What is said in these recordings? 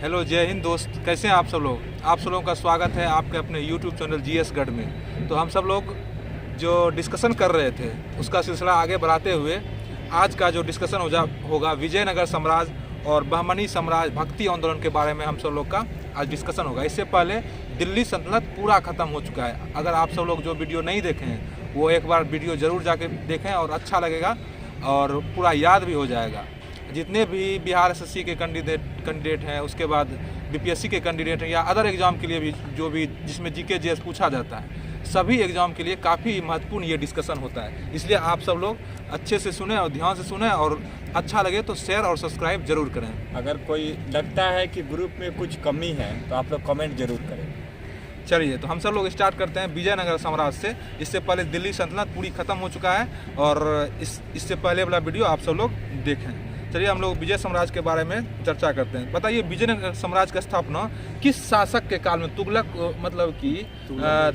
Hello, जय हिंद दोस्त। कैसे हैं आप सब लोग? आप सब लोगों का स्वागत है आपके अपने यूट्यूब चैनल जीएस गढ़ में। तो हम सब लोग जो डिस्कशन कर रहे थे उसका सिलसिला आगे बढ़ाते हुए आज का जो डिस्कशन होगा विजयनगर साम्राज्य और बहमनी साम्राज्य भक्ति आंदोलन के बारे में हम सब लोग का आज डिस्कशन होगा। इससे पहले दिल्ली सल्तनत पूरा ख़त्म हो चुका है। अगर आप सब लोग जो वीडियो नहीं देखे हैं वो एक बार वीडियो ज़रूर जाके देखें और अच्छा लगेगा और पूरा याद भी हो जाएगा। जितने भी बिहार एसएससी के कैंडिडेट हैं, उसके बाद बीपीएससी के कैंडिडेट हैं या अदर एग्ज़ाम के लिए भी जो भी जिसमें जीके जीएस पूछा जाता है, सभी एग्ज़ाम के लिए काफ़ी महत्वपूर्ण ये डिस्कशन होता है। इसलिए आप सब लोग अच्छे से सुने और ध्यान से सुने और अच्छा लगे तो शेयर और सब्सक्राइब जरूर करें। अगर कोई लगता है कि ग्रुप में कुछ कमी है तो आप लोग कमेंट जरूर करें। चलिए, तो हम सब लोग स्टार्ट करते हैं विजयनगर साम्राज्य से। इससे पहले दिल्ली सल्तनत पूरी ख़त्म हो चुका है और इससे पहले वाला वीडियो आप सब लोग देखें। चलिए, हम लोग विजय साम्राज्य के बारे में चर्चा करते हैं। बताइए, विजयनगर साम्राज्य की स्थापना किस शासक के काल में, तुगलक मतलब कि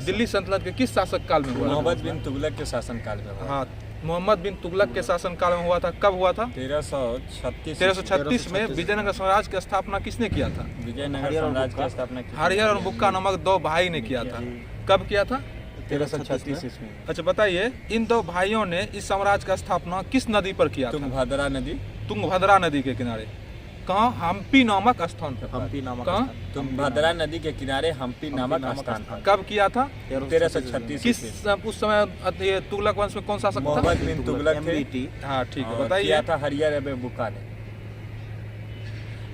दिल्ली सल्तनत के किस शासक काल में हुआ? मोहम्मद बिन तुगलक के शासन काल में हुआ। हाँ, मोहम्मद बिन तुगलक के शासन काल में हुआ था। कब हुआ था? 1336 में विजयनगर साम्राज्य की स्थापना किसने किया था? विजयनगर साम्राज्य की स्थापना हरिहर और बुक्का नामक दो भाई ने किया था। कब किया था? 1336 में। अच्छा, बताइए, इन दो भाइयों ने इस साम्राज्य का स्थापना किस नदी पर किया था? तुंगभद्रा नदी के किनारे। कहाँ? हम्पी नामक स्थान पर। कहाँ? तुंगभद्रा नदी के किनारे हम्पी नामक स्थान पर। कब किया था? 1336। किस उस समय ये तुगलक वंश में कौन सा शासक था? मोहम्मद बिन तुगलक थे। हाँ, ठीक है, और बताइए। किया था हरिहर एवं बुक्का ने।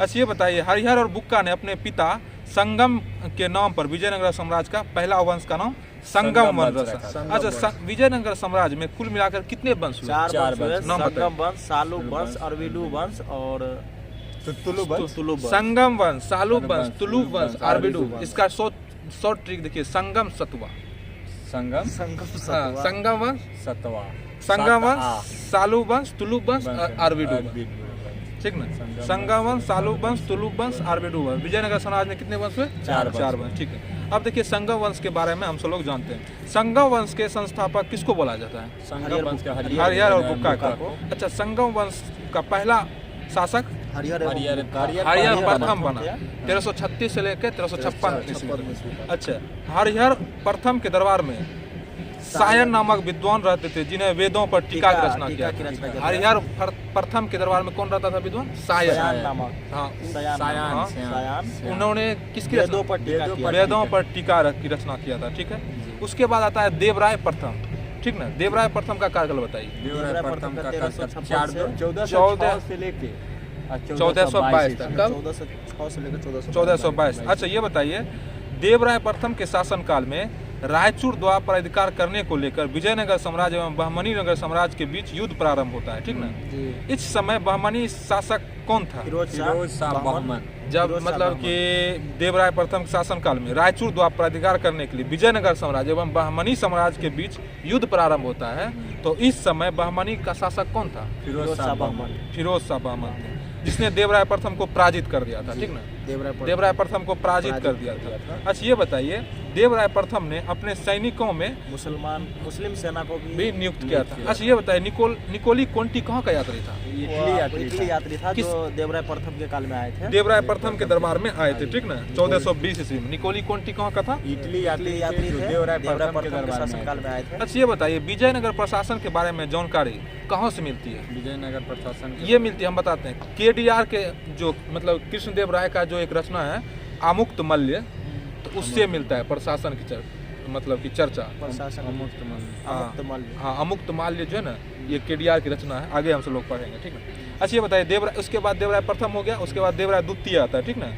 अच्छा, ये बताइए, हरिहर और बुक्का ने अपने पिता संगम के नाम पर विजयनगर साम्राज्य का पहला वंश का नाम संगम वंश रखा। अच्छा, विजयनगर साम्राज्य में कुल मिलाकर कितने वंश हुए? चार वंश। नाम बताइए। संगम वंश, सालू वंश, अरविलू वंश और तुलु वंश। संगम वंश, सालू वंश, तुलु वंश, अरविडू। इसका शॉर्ट ट्रिक देखिए, संगम सतवा। संगम संगम वंश, सतवा, संगम वंश, सालू वंश, तुलु वंश, अरविडू। ठीक ना? संगम वंश, सालू वंश, तुलु वंश, अरविडू वंश। विजयनगर साम्राज्य में कितने वंश हुए? चार वंश। ठीक है, अब देखिए संगम वंश के बारे में हम सब लोग जानते हैं। संगम वंश के संस्थापक किसको बोला जाता है? संगम वंश के हरिहर और बुक्का को। अच्छा, संगम वंश का पहला शासक हरिहर प्रथम बना 1336 से लेकर 1356। अच्छा, हरिहर प्रथम के दरबार में सायन नामक विद्वान रहते थे जिन्हें वेदों पर टीका की रचना किया। हरिहर प्रथम के दरबार में कौन रहता था विद्वान? सायन। हाँ, सायन। उन्होंने किसकी वेदों पर टीका की रचना किया था। ठीक है, उसके बाद आता है देवराय प्रथम। ठीक ना? देवराय प्रथम का कार्यकाल बताइए। देवराय प्रथम का कार्यकाल 1406 से लेके 1422 तक। कब? 1406 से लेकर 1422। अच्छा, ये बताइए, देवराय प्रथम के शासन काल में रायचूर द्वार पर अधिकार करने को लेकर विजयनगर साम्राज्य एवं बहमनी नगर साम्राज्य के बीच युद्ध प्रारंभ होता है। ठीक ना? इस समय बहमनी शासक कौन था? फिरोज शाह बहमन। जब मतलब कि देवराय प्रथम के शासन काल में रायचूर द्वार पर अधिकार करने के लिए विजयनगर साम्राज्य एवं बहमनी साम्राज्य के बीच युद्ध प्रारंभ होता है, तो इस समय बहमनी का शासक कौन था? फिरोज शाह बहमन थे, जिसने देवराय प्रथम को पराजित कर दिया था। ठीक ना? देवराय प्रथम को पराजित कर दिया था। अच्छा, ये बताइए, देवराय प्रथम ने अपने सैनिकों में मुस्लिम सेना को भी नियुक्त किया था। अच्छा, ये बताइए, निकोली कोंटी कहाँ का यात्री था? इटली यात्री था जो देवराय प्रथम के काल में आए थे। देवराय प्रथम के दरबार में आए थे। ठीक ना? 1420 ईस्वी में। निकोली कोंटी कहाँ का था? इटली यात्री थे, देवराय प्रथम के शासन काल में आए थे। अच्छा, ये बताइए, विजयनगर प्रशासन के बारे में जानकारी कहाँ से मिलती है? विजयनगर प्रशासन ये मिलती है, हम बताते हैं। केडीआर के जो मतलब कृष्णदेव राय का जो एक रचना है अमुक्त मल्य, तो उससे मिलता है प्रशासन की मतलब की चर्चा। अमुक्त मल्य जो है ना, ये केडीआर की रचना है। आगे हम सब लोग पढ़ेंगे। ठीक है? अच्छा, ये बताइए, उसके बाद देवराय प्रथम हो गया, उसके बाद देवराय द्वितीय आता है। ठीक ना?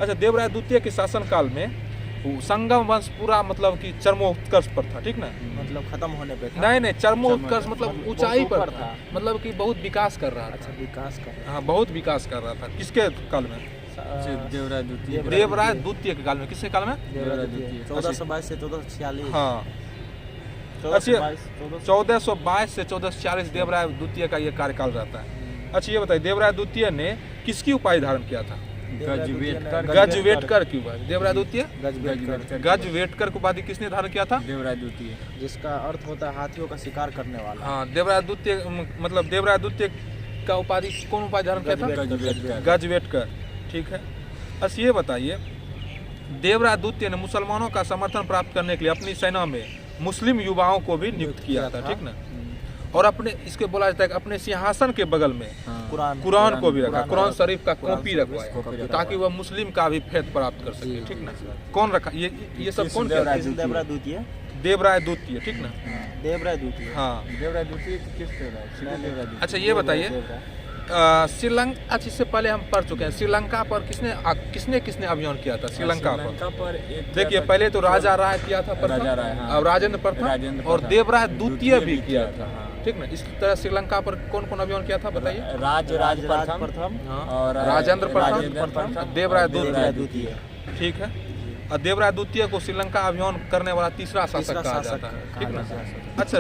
अच्छा, देवराय द्वितीय के शासन काल में संगम वंश पूरा मतलब कि चरमोत्कर्ष पर था। ठीक ना? मतलब खत्म होने पे था। नहीं, चरमोत्कर्ष मतलब ऊंचाई पर था, मतलब कि बहुत विकास कर रहा था। हाँ, बहुत विकास कर रहा था। किसके काल में? देवराय द्वितीय के काल में। किसके काल में? 1422 से 1446। हाँ, 1422 से 1446 देवराय द्वितीय का ये कार्यकाल रहता है। अच्छा, ये बताइए, देवराय द्वितीय ने किसकी उपाधि धारण किया था? गजवेटकर की उपाधि। देवराय द्वितीय गजवेटकर की उपाधि किसने धारण किया था? देवराय द्वितीय, जिसका अर्थ होता है हाथियों का शिकार करने वाला। हाँ, देवराय द्वितीय मतलब देवराय द्वितीय का उपाधि कौन उपाधि धारण किया था? गजवेटकर। ठीक है, अच्छा ये बताइए, देवराय द्वितीय ने मुसलमानों का समर्थन प्राप्त करने के लिए अपनी सेना में मुस्लिम युवाओं को भी नियुक्त किया था, ठीक ना। और अपने इसके बोला जाता है कि अपने सिंहासन के बगल में कुरान को भी रखा, कुरान शरीफ का कॉपी रखवाया ताकि वह मुस्लिम का भी फेथ प्राप्त कर सके, ठीक ना। कौन रखा ये सब कौन किया? देवराय द्वितीय, देवराय द्वितीय, ठीक ना। देवराय द्वितीय, हाँ देवराय द्वितीय किस देवराय? श्री देवराय द्वितीय। अच्छा ये बताइए, श्रीलंका, अच्छा इससे पहले हम पढ़ चुके हैं, श्रीलंका पर किसने किसने अभियान किया था श्रीलंका पर? देखिए पहले तो राजा राय किया था प्रथम, और राजेंद्र प्रथम, और देवराय द्वितीय भी किया था, ठीक ना। इस तरह श्रीलंका पर कौन कौन अभियान किया था बताइए? राज प्रथम और राजेंद्र प्रथम, देवराय द्वितीय, ठीक है। और देवराय द्वितीय को श्रीलंका अभियान करने वाला तीसरा शासक कहा जाता है, ठीक ना। अच्छा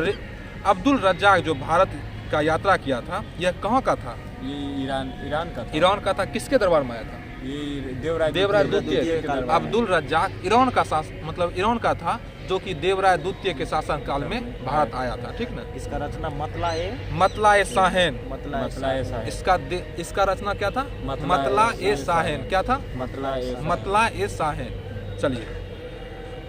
अब्दुल रज्जाक जो भारत का यात्रा किया था, यह कहाँ का था? ये ईरान का था। ईरान का था। किसके दरबार में आया था? ये देवराय द्वितीय। अब्दुल रज्जाक ईरान का मतलब ईरान का था, जो कि देवराय द्वितीय के शासन काल में भारत आया था, ठीक ना। इसका रचना मतला ए साहेन, इसका रचना क्या था? मतला ए साहेन, क्या था? मतला ए साहेन। चलिए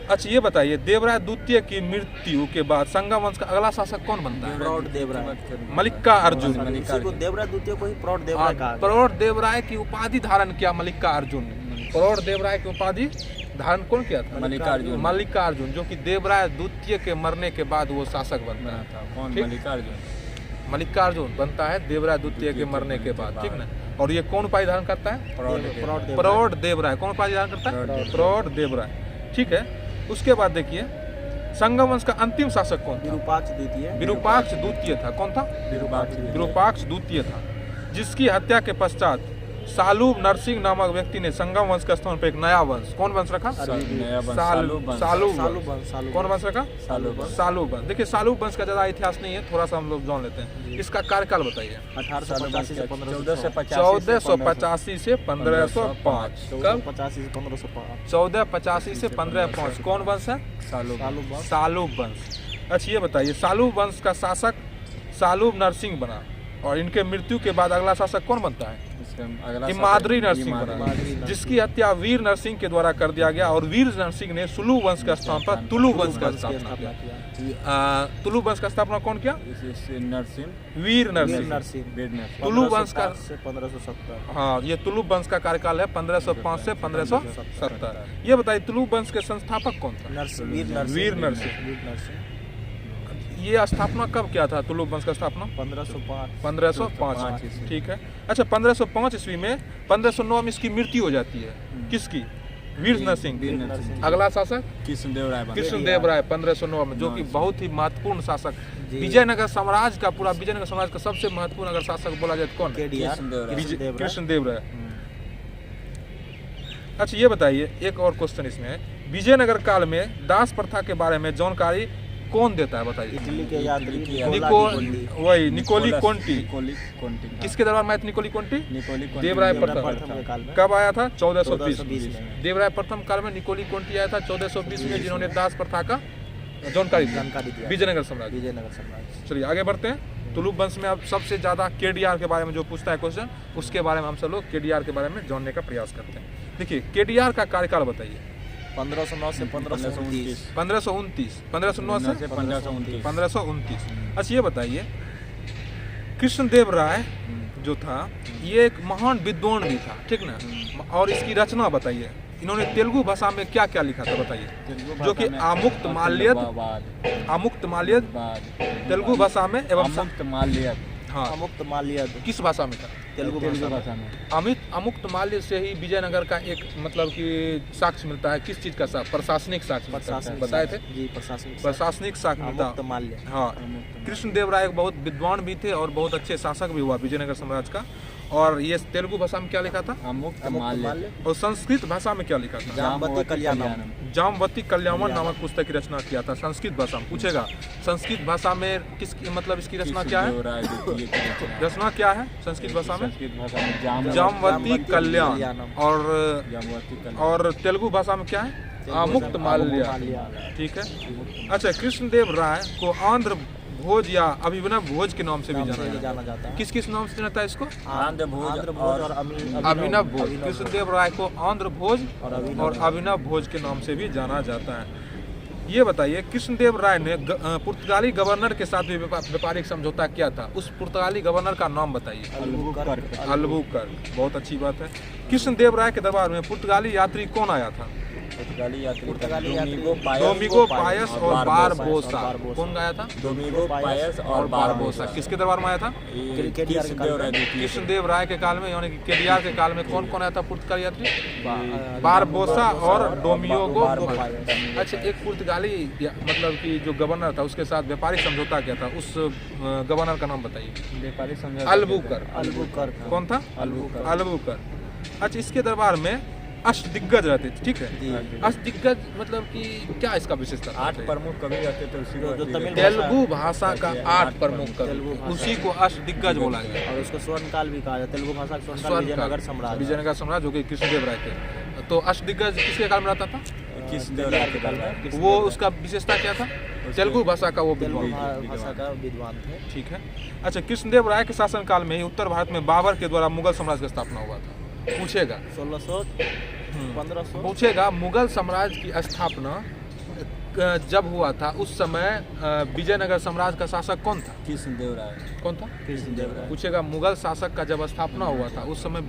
अच्छा ये बताइए, देवराय द्वितीय की मृत्यु के बाद संगम वंश का अगला शासक कौन बनता है? प्रौढ़ देवराय, मल्लिका अर्जुन। देवराय द्वितीय को ही प्रौढ़ देवराय कहा। प्रौढ़ देवराय की उपाधि धारण किया मल्लिका अर्जुन ने। प्रौढ़ देवराय की उपाधि धारण कौन किया था? मल्लिका अर्जुन, जो कि देवराय द्वितीय के मरने के बाद वो शासक बनता है। मल्लिका अर्जुन बनता है देवराय द्वितीय के मरने के बाद, ठीक ना। और ये कौन उपाधि धारण करता है? प्रौढ़ देवराय। कौन उपाधि धारण करता है? प्रौढ़ देवराय, ठीक है। उसके बाद देखिए संगम वंश का अंतिम शासक कौन था? विरूपाक्ष द्वितीय था। कौन था? विरूपाक्ष द्वितीय था, जिसकी हत्या के पश्चात सालूब नरसिंह नामक व्यक्ति ने संगम वंश के स्थान पर एक नया वंश, कौन वंश रखा? सालूब। कौन वंश रखा? सालूब वंश। देखिए सालूब वंश का ज्यादा इतिहास नहीं है, थोड़ा सा हम लोग जान लेते हैं। इसका कार्यकाल बताइए। 1485 से 1505। 1485 से 1505। कब? 1485 से 1505। कौन वंश है? सालूब वंश। अच्छा ये बताइए, सालूब वंश का शासक सालूब नरसिंह बना, और इनके मृत्यु के बाद अगला शासक कौन बनता है? इमादरी नरसिंह बना, जिसकी हत्या वीर नरसिंह के द्वारा कर दिया गया। और वीर नरसिंह ने सुलू वंश का स्थान पर तुलु वंश का स्थापना किया। तुलु वंश का स्थापना कौन किया? वीर नरसिंह। तुलु वंश का 1570। हाँ, ये तुलु वंश का कार्यकाल है 1505 से 1570। ये बताइए तुलु वंश के संस्थापक कौन था? वीर नरसिंह। ये स्थापना कब किया था तुलु वंश का स्थापना? 1505, ठीक है। अच्छा 1505 ईस्वी में 1509 में इसकी मृत्यु हो जाती है। किसकी? वीर नरसिंह। अगला शासक कृष्णदेव राय 1509 में, जो कि बहुत ही महत्वपूर्ण शासक, विजयनगर साम्राज्य का, पूरा विजयनगर साम्राज्य का सबसे महत्वपूर्ण अगर शासक बोला जाए तो कौन? कृष्णदेव राय। अच्छा ये बताइए, एक और क्वेश्चन इसमें है, विजयनगर काल में दास प्रथा के बारे में जानकारी कौन देता है बताइए? इटली के यात्री निकोली कोंटी। किसके दरबार में निकोली कोंटी? देवराय प्रथम। कब आया था? 1420 में। देवराय प्रथम काल में निकोली कोंटी आया था 1420 में, जिन्होंने दास प्रथा का जानकारी दी विजयनगर साम्राज्य। चलिए आगे बढ़ते हैं। तुलु वंश में अब सबसे ज्यादा केडीआर के बारे में जो पूछता है क्वेश्चन, उसके बारे में हम सब लोग केडीआर के बारे में जानने का प्रयास करते हैं। देखिए केडीआर का कार्यकाल बताइए। 1509 से 1529। 1509 से 1529। अच्छा ये बताइए, कृष्णदेव राय जो था ये एक महान विद्वान भी था, ठीक ना। और इसकी रचना बताइए, इन्होंने तेलुगु भाषा में क्या क्या लिखा था बताइए? जो कि आमुक्त माल्यद तेलुगु भाषा में एवं हाँ अमुक्त माल्यद किस भाषा में था? तेलुगु भाषा में। अमुक्त माल्यद से ही विजयनगर का एक मतलब कि साक्ष्य मिलता है। किस चीज का साक्ष्य? प्रशासनिक साक्ष्य बताए थे जी। प्रशासनिक साक्ष्य मिलता है। हाँ, कृष्णदेव राय बहुत विद्वान भी थे और बहुत अच्छे शासक भी हुआ विजयनगर साम्राज्य का। और ये तेलुगु भाषा में क्या लिखा था? और संस्कृत भाषा में क्या लिखा था? जामवती कल्याणम नामक पुस्तक की रचना किया था संस्कृत भाषा में। पूछेगा संस्कृत भाषा में किस मतलब इसकी रचना क्या है? रचना क्या है संस्कृत भाषा में? जामवती कल्याण। और तेलुगु भाषा में क्या है? आमुक्त माल्य, ठीक है। अच्छा कृष्णदेव राय को आंध्र भोज या अभिनव भोज के नाम से भी नाम जाना से भी जाता जाना जाता है। है। किस किस नाम से जाता है इसको? आंध्र भोज आंध्र भोज और अभिनव भोज। कृष्णदेव राय को आंध्र भोज और और अभिनव भोज के नाम से भी जाना जाता है। ये बताइए, कृष्णदेव राय ने पुर्तगाली गवर्नर के साथ भी व्यापारिक समझौता किया था। उस पुर्तगाली गवर्नर का नाम बताइए। अल्बुकर्क। बहुत अच्छी बात है। कृष्णदेव राय के दरबार में पुर्तगाली यात्री कौन आया था? पुर्तगाली यात्री डोमिगो पायस और बारबोसा। कौन गया था? डोमिगो पायस और बारबोसा। किसके दरबार में आया था? कृष्णदेव राय के काल में, यानी कि केडीआर के काल में कौन कौन आया था पुर्तगाली यात्री? बारबोसा और डोमिगो पायस। अच्छा, एक पुर्तगाली मतलब कि जो गवर्नर था उसके साथ व्यापारिक समझौता किया था, उस गवर्नर का नाम बताइए। व्यापारिक समझौता अल्बुकर्क। कौन था? अल्बुकर्क। अच्छा, इसके दरबार में अष्टदिग्गज रहते थे, ठीक है। अष्टदिग्गज मतलब कि क्या इसका विशेषता था? 8 प्रमुख कवि रहते थे उसी को तेलुगु भाषा का 8 प्रमुख कवि, उसी को अष्टदिग्गज बोला गया। और उसको स्वर्णकाल भी कहा जाता है। तेलुगु भाषा का स्वर्णकाल विजयनगर साम्राज्य। विजयनगर साम्राज्य जो कि कृष्णदेव राय थे। तो अष्टदिग्गज किसके काल में रहता था? कृष्णदेव राय के काल में। वो उसका विशेषता क्या था? तेलुगु भाषा का वो तेलुगु विद्वान। भाषा का विद्वान थे। ठीक है। अच्छा, कृष्णदेव राय के शासनकाल में ही उत्तर भारत में बाबर के द्वारा मुगल साम्राज्य की स्थापना हुआ था। पूछेगा 1500 पूछेगा मुगल साम्राज्य की स्थापना जब हुआ था उस समय विजयनगर साम्राज्य का शासक कौन था? कृष्णदेव राय। कौन था? कृष्णदेव राय। पूछेगा मुगल शासक का जब स्थापना हुआ था उस समय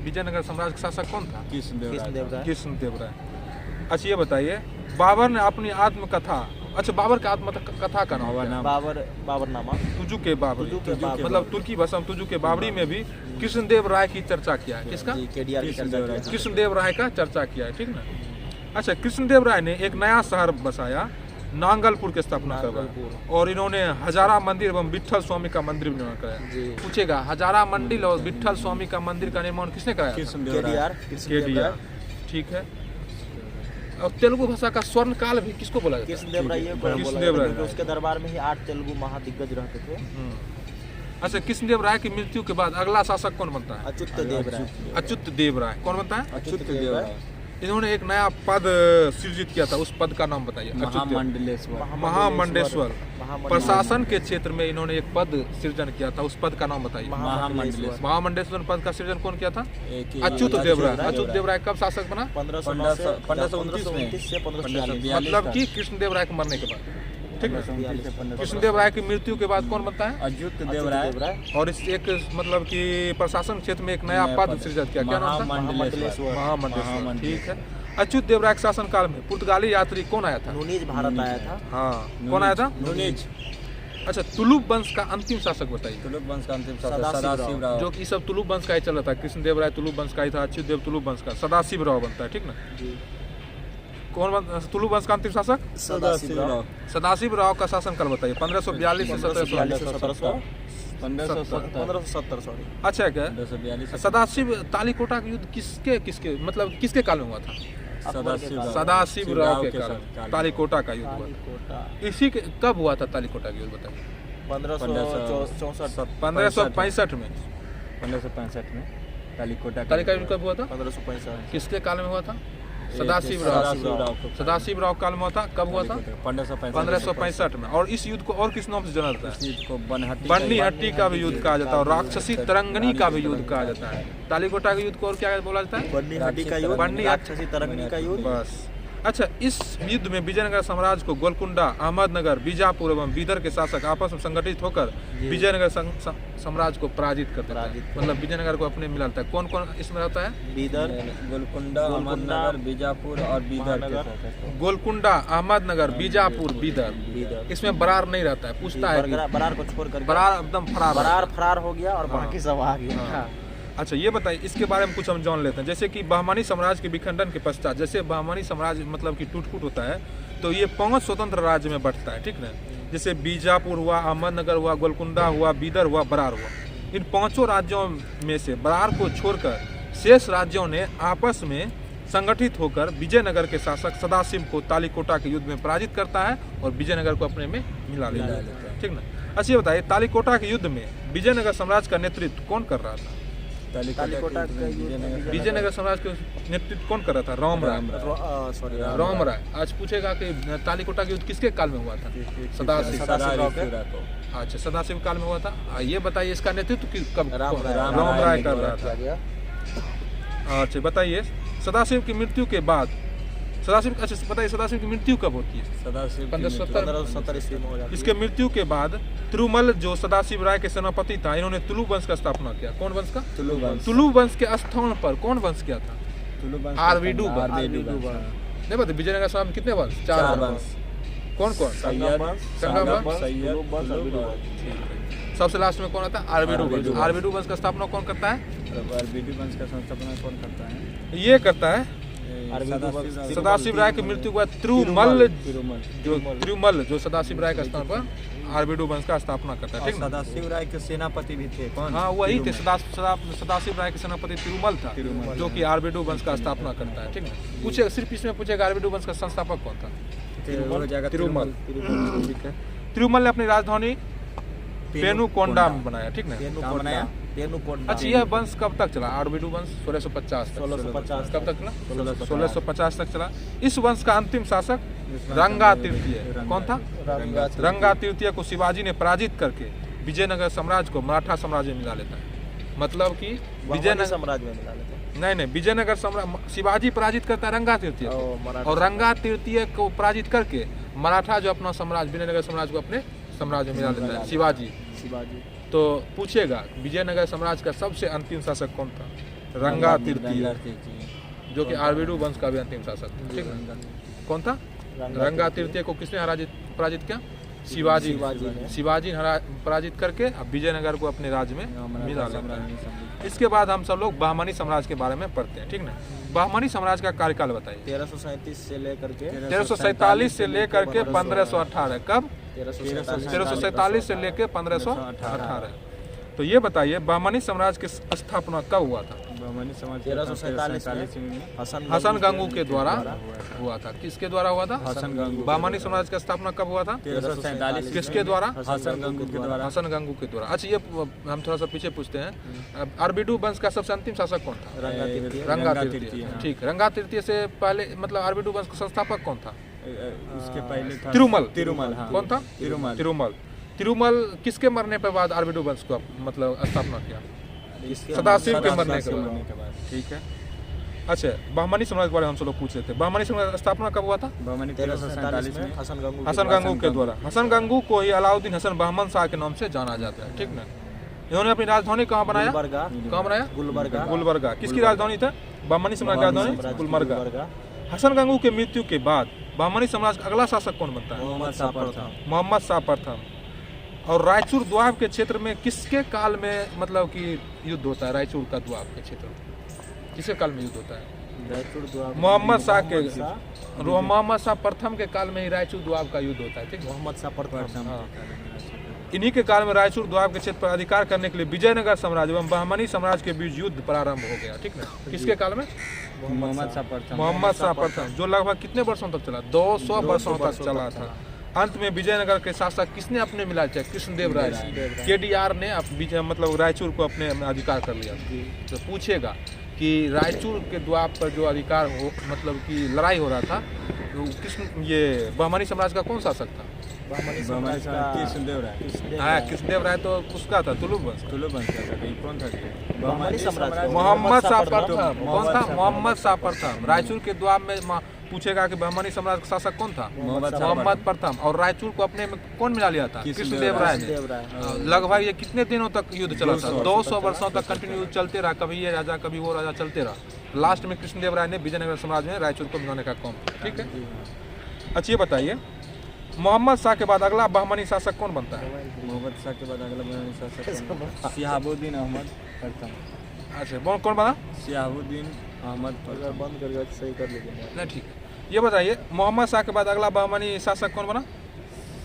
विजयनगर साम्राज्य का शासक कौन था? कृष्णदेव राय। कृष्णदेव राय। अच्छा, ये बताइए, बाबर ने अपनी आत्मकथा, अच्छा बाबर का आत्मकथा का नाम क्या है? बाबरनामा। तुजु के बाबरी, तुजु के बाबरी। मतलब तुर्की भाषा में तुजु के बाबरी में भी कृष्णदेव राय की चर्चा किया है। किसका? केडीआर की चर्चा किया था। कृष्णदेव राय का चर्चा किया है, ठीक ना। अच्छा, कृष्णदेव राय ने एक नया शहर बसाया, नांगलपुर की स्थापना करवाई, और इन्होंने हजारा मंदिर एवं विठल स्वामी का मंदिर निर्माण कराया। पूछेगा हजारा मंदिर और विठल स्वामी का मंदिर का निर्माण किसने कराया? केडीआर। ठीक है। और तेलुगु भाषा का स्वर्ण काल भी किसको बोला जाता है? कृष्णदेव राय। उसके दरबार में ही 8 तेलुगु महादिग्गज रहते थे। अच्छा, कृष्णदेव राय की मृत्यु के बाद अगला शासक कौन बनता है? अच्युतदेव राय। अच्युतदेव राय। कौन बनता है? अच्युतदेव राय। इन्होंने एक नया पद सृजित किया था, उस पद का नाम बताइए। महामंडेश्वर। प्रशासन के क्षेत्र में इन्होंने एक पद सृजन किया था, उस पद का नाम बताइए। महामंडेश्वर पद का सृजन कौन किया था? अच्युतदेव राय। अच्युतदेव राय कब शासक बना? 1529 से 1546। मतलब कि कृष्णदेव राय के मरने के बाद, ठीक है। कृष्णदेव राय की मृत्यु के बाद कौन बनता है? अच्युतदेव राय। और इस एक मतलब कि प्रशासन क्षेत्र में एक नया पद सृजित किया, क्या नाम था? महामंडलेश्वर। ठीक है। अच्युतदेव राय के शासन काल में पुर्तगाली यात्री कौन आया था? नूनीज भारत आया था। हाँ, कौन आया था? नूनीज। अच्छा, तुलुप वंश का अंतिम शासक बताइए। तुलुप वंश का अंतिम शासक सदाशिव राव। जो कि सब तुलुप वंश का ही चल रहा था। कृष्णदेव राय तुलुप वंश का ही था, अच्युतदेव तुलुप वंश का, सदाशिव राव बनता है, ठीक ना। कौन तुलुप वंश का अंतिम शासक? सदाशिव राव। सदाशिव राव का शासन काल बताइए। 1542 से 1770। 1570। अच्छा, क्या 1542। सदाशिव तालीकोटा का युद्ध किसके मतलब किसके काल में हुआ था? सदाशिव राव के काल तालीकोटा का युद्ध हुआ था। इसी के कब हुआ था तालीकोटा का युद्ध बताइए? 1564। 1565 में। 1565 में तालीकोटा तालिका युद्ध कब हुआ था? 1565। किसके काल में हुआ था? सदाशिव राव काल में हुआ था। कब हुआ था? 1565 में। और इस युद्ध को और किस नाम से जाना जाता है? बन्नी हट्टी का भी युद्ध कहा जाता है और राक्षसी तरंगनी का भी युद्ध कहा जाता है। तालीकोटा के युद्ध को और क्या बोला जाता है? बन्नी हट्टी का युद्ध, राक्षसी तरंगनी का युद्ध। बस। अच्छा, इस युद्ध में विजयनगर साम्राज्य को गोलकुंडा, अहमदनगर, बीजापुर एवं बीदर के शासक आपस में संगठित होकर विजयनगर साम्राज्य को पराजित करते थे। मतलब विजयनगर को अपने मिलाता है। कौन कौन इसमें रहता है? बीदर, गोलकुंडा, अहमदनगर, बीजापुर और बीदर। गोलकुंडा, अहमदनगर, बीजापुर, बीदर। इसमें बरार नहीं रहता है। पूछता है बरार को छोड़कर बरार एकदम फरार हो गया और बाकी सब आ गया। अच्छा, ये बताइए, इसके बारे में कुछ हम जान लेते हैं। जैसे कि बहमानी साम्राज्य के विखंडन के पश्चात, जैसे बहमानी साम्राज्य मतलब कि टूट-फूट होता है तो ये 5 स्वतंत्र राज्य में बंटता है, ठीक ना। जैसे बीजापुर हुआ, अहमदनगर हुआ, गोलकुंडा हुआ, बीदर हुआ, बरार हुआ। इन 5 राज्यों में से बरार को छोड़कर शेष राज्यों ने आपस में संगठित होकर विजयनगर के शासक सदाशिव को तालीकोटा के युद्ध में पराजित करता है और विजयनगर को अपने में मिला लेता है, ठीक ना। अच्छा, ये बताइए, तालीकोटा के युद्ध में विजयनगर साम्राज्य का नेतृत्व कौन कर रहा था? तालीकोटा का युद्ध विजयनगर साम्राज्य के नेतृत्व कौन कर रहा था? राम राय। सॉरी राम राय। आज पूछेगा कि तालीकोटा का युद्ध किसके काल में हुआ था? सदाशिव। अच्छा, सदाशिव काल में हुआ था। ये बताइए इसका नेतृत्व कब? राम राय कर रहा था। अच्छा बताइए, सदाशिव की मृत्यु के बाद अच्छा बताइए सदाशिव की मृत्यु कब होती है? सदाशिव 1570 ईस्वी में हो जाती है। इसके मृत्यु के बाद तिरुमल जो सदाशिव राय के सेनापति था, इन्होंने तुलु वंश का स्थापना किया। कौन वंश का? तुलु वंश के स्थान पर कौन वंश किया था? आरवीडू वंश। नहीं पता विजयनगर साम्राज्य में कितने वंश? 4 वंश। कौन कौन? संगम वंश। सबसे लास्ट में कौन आता है? आरवीडू वंश। आरवीडू वंश का स्थापना कौन करता है? आरवीडू वंश का संस्थापना कौन करता है? ये करता है सदाशिव राय की मृत्यु के बाद तिरुमल जो सदाशिव राय के स्थान पर आरवीडू वंश का स्थापना करता है। ठीक है, सदाशिव राय के सेनापति भी थे कौन? हाँ वही थे, सदाशिव राय के सेनापति तिरुमल था, जो कि आरवीडू वंश का स्थापना करता है। ठीक है, पूछे सिर्फ इसमें पूछेगा आरवीडू वंश का संस्थापक कौन था? तिरुमल। ठीक है, तिरुमल ने अपनी राजधानी पेनुकोंडा में बनाया। ठीक है, अच्छा यह वंश कब तक चला? आरवीडू वंश 1650 तक। कब तक चला? 1650 तक चला। इस वंश का अंतिम शासक रंगा तृतीय कौन था? रंगा तृतीय को शिवाजी ने पराजित करके विजयनगर साम्राज्य को मराठा साम्राज्य में मिला लेता है। मतलब कि विजयनगर साम्राज्य में मिला लेता है। नहीं, विजयनगर साम्राज्य शिवाजी पराजित करता है रंगा तृतीय को, और रंगा तृतीय को पराजित करके मराठा जो अपना साम्राज्य विजयनगर साम्राज्य को अपने साम्राज्य में मिला लेता है शिवाजी। तो पूछेगा विजयनगर साम्राज्य का सबसे अंतिम शासक कौन था? रंगा तृतीय, जो कि आरवीडू वंश का भी अंतिम शासक। ठीक है, कौन था? रंगा तृतीय को किसने पराजित किया? शिवाजी ने पराजित करके अब विजयनगर को अपने राज्य में मिला लेता है। इसके बाद हम सब लोग बहमनी साम्राज्य के बारे में पढ़ते हैं। ठीक ना, बहमनी साम्राज्य का कार्यकाल बताइए। 1337 से लेकर के 1347 से लेकर के 1518। कब? 1347 से लेकर 1518। तो ये बताइए बहमनी साम्राज्य की स्थापना कब हुआ था? 1347 में हसन गंगू के द्वारा हुआ था। किसके द्वारा हुआ था? बहमनी साम्राज्य की स्थापना कब हुआ था? 1347 किसके द्वारा? हसन गंगू के द्वारा। अच्छा ये हम थोड़ा सा पीछे पूछते हैं, आरवीडू वंश का सबसे अंतिम शासक कौन था? रंगा तृतीय। ठीक, रंगा तृतीय से पहले मतलब आरवीडू वंश का संस्थापक कौन था? उसके पहले था तिरुमल। कौन था? तिरुमल किसके मरने के बाद आरवीडू वंश को मतलब स्थापना किया? सदाशिव के मरने के बाद। ठीक है, अच्छा बहमनी साम्राज्य के बारे में हम सब लोग पूछ रहे थे। बहमनी साम्राज्य की स्थापना कब हुआ था? 1347 में हसन गंगू के द्वारा। हसन गंगू को ही अलाउद्दीन हसन बहमन शाह के नाम से जाना जाता है। ठीक ना, इन्होंने अपनी राजधानी कहाँ बनाया? कहाँ बनाया? गुलबर्गा। किसकी राजधानी था? बहमनी साम्राज्य की राजधानी गुलबर्गा। हसन गंगू के मृत्यु के बाद बहमनी साम्राज्य का अगला शासक कौन बनता है? मोहम्मद शाह प्रथम। और रायचूर द्वाब के क्षेत्र में किसके काल में मतलब कि युद्ध होता है? रायचूर का द्वाब के क्षेत्र में किसके काल में युद्ध होता है? मोहम्मद शाह प्रथम के काल में ही रायचूर द्वाब का युद्ध होता है। ठीक, मोहम्मद शाह प्रथम। इन्हीं के काल में रायचूर द्वाब के क्षेत्र पर अधिकार करने के लिए विजयनगर साम्राज्य एवं बहमनी साम्राज्य के बीच युद्ध प्रारंभ हो गया। ठीक ना, किसके काल में? मोहम्मद शाह प्रथम, जो लगभग कितने वर्षों तक चला? 200 वर्षों तक चला था। अंत में विजयनगर के शासक किसने अपने मिला? कृष्णदेव राय। केडीआर ने मतलब रायचूर को अपने अधिकार कर लिया। तो पूछेगा कि रायचूर के द्वाब पर जो अधिकार हो मतलब कि लड़ाई हो रहा था, तो ये बहमनी साम्राज्य का कौन शासक था? कृष्णदेव राय तो उसका था तुलु वंश। कौन था? मोहम्मद शाह प्रथम। कौन था? मोहम्मद शाह प्रथम। रायचूर के द्वाब में पूछेगा कि बहमनी साम्राज्य का शासक कौन था? मोहम्मद प्रथम। और रायचूर को अपने में कौन मिला लिया था? कृष्णदेव राय ने। लगभग ये कितने दिनों तक युद्ध चला था? 200 वर्षों तक कंटिन्यू चलते रहा। कभी ये राजा कभी वो राजा चलते रहा। लास्ट में कृष्णदेव राय ने विजयनगर साम्राज्य में रायचूर को मिलाने का काम किया। ठीक है, अच्छा ये बताइए मोहम्मद शाह के बाद अगला बहमनी शासक कौन बनता है? मोहम्मद शाह के बाद अगला बहमनी शासक शिहाबुद्दीन अहमद प्रथम। अच्छा कौन बना? शिहाबुद्दीन अहमद बंद कर सही कर लीजिए। नहीं ठीक है, ये बताइए मोहम्मद शाह के बाद अगला बहमनी शासक कौन बना?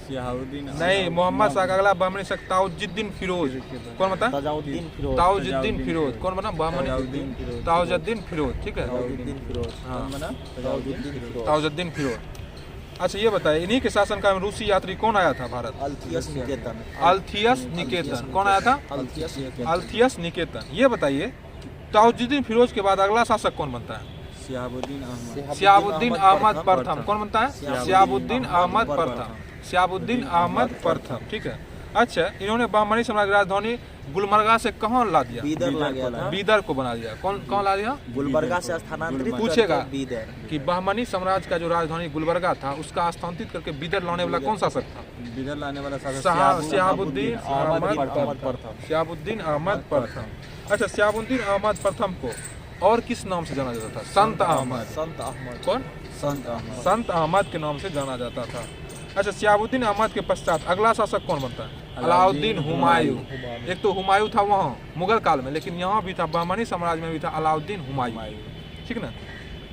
शिहाबुद्दीन नहीं, मोहम्मद शाह का अगला बहमनी शासक ताजुद्दीन फिरोज। कौन बता? ताजुद्दीन फिरोज। कौन बना? बहमनी ताजुद्दीन फिरोज। ठीक है, ताजुद्दीन फिरोज। अच्छा ये बताइए इन्हीं के शासनकाल में रूसी यात्री कौन आया था भारत? अल्थियस निकेतन। कौन आया था? अल्थियस निकेतन। ये बताइए ताजुद्दीन फिरोज के बाद अगला शासक कौन बनता है? शिहाबुद्दीन अहमद। शिहाबुद्दीन अहमद प्रथम। कौन बनता है? शिहाबुद्दीन अहमद प्रथम। शिहाबुद्दीन अहमद प्रथम, ठीक है। अच्छा, इन्होंने बहमनी साम्राज्य की राजधानी गुलबर्गा से कहाँ ला दिया? बीदर ला गया था। बीदर को बना दिया। कौन ला दिया? गुलबर्गा से स्थानांतरित पूछेगा करके बीदर। कि बहमनी साम्राज्य का जो राजधानी गुलबर्गा था उसका स्थानांतरित करके बीदर लाने वाला कौन शासक था? बिदर लाने वाला शिहाबुद्दीन अहमद प्रथम। शिहाबुद्दीन अहमद प्रथम। अच्छा, शिहाबुद्दीन अहमद प्रथम को और किस नाम से जाना जाता था? संत अहमद। संत अहमद। कौन? संत अहमद। संत अहमद के नाम से जाना जाता था। अच्छा, शिहाबुद्दीन अहमद के पश्चात अगला शासक कौन बनता है? अलाउद्दीन हुमायूं। एक तो हुमायूं था वहाँ मुगल काल में, लेकिन यहाँ भी था बहमनी साम्राज्य में भी था अलाउद्दीन हुमायूं, ठीक ना,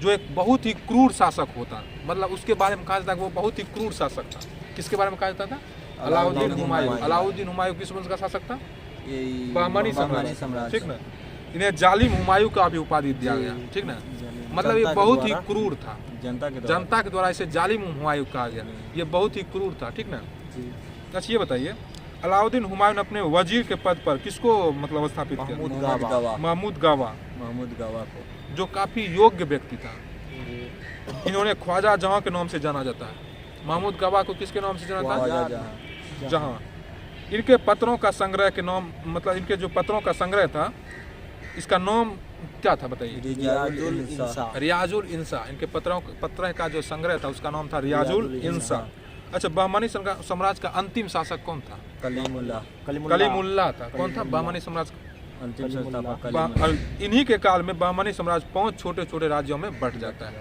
जो एक बहुत ही क्रूर शासक होता। मतलब उसके बारे में कहा जाता है कि वो बहुत ही क्रूर शासक था। किसके बारे में कहा जाता था? अलाउद्दीन हुमायूं। अलाउद्दीन हुमायूं किस वंश का शासक था? बहमनी साम्राज्य, ठीक ना। इन्हें जालिम हुमायूं का भी उपाधि दिया गया, ठीक ना। मतलब ये बहुत ही क्रूर था, जनता के द्वारा इसे जालिम हुमायूं कहा गया। ये बहुत ही क्रूर था, ठीक ना। अच्छा, ये बताइए, अलाउद्दीन हुमायूं ने अपने वजीर के पद पर किसको मतलब स्थापित किया? महमूद गावा को, जो काफी योग्य व्यक्ति था। इन्होंने ख्वाजा जहां के नाम से जाना जाता है। महमूद गावा को किसके नाम से जाना था? जहां। इनके पत्रों का संग्रह के नाम, मतलब इनके जो पत्रों का संग्रह था इसका नाम क्या था बताइए? रियाजुल इंसा। इनके पत्र का जो संग्रह था उसका नाम था रियाजुल इंसा। अच्छा, बहमनी साम्राज्य का अंतिम शासक कौन था? कलीमुल्लाह था। कौन था बहमनी साम्राज्य का अंतिम संस्थापक? इन्हीं के काल में बहमनी साम्राज्य 5 छोटे छोटे राज्यों में बंट जाता है।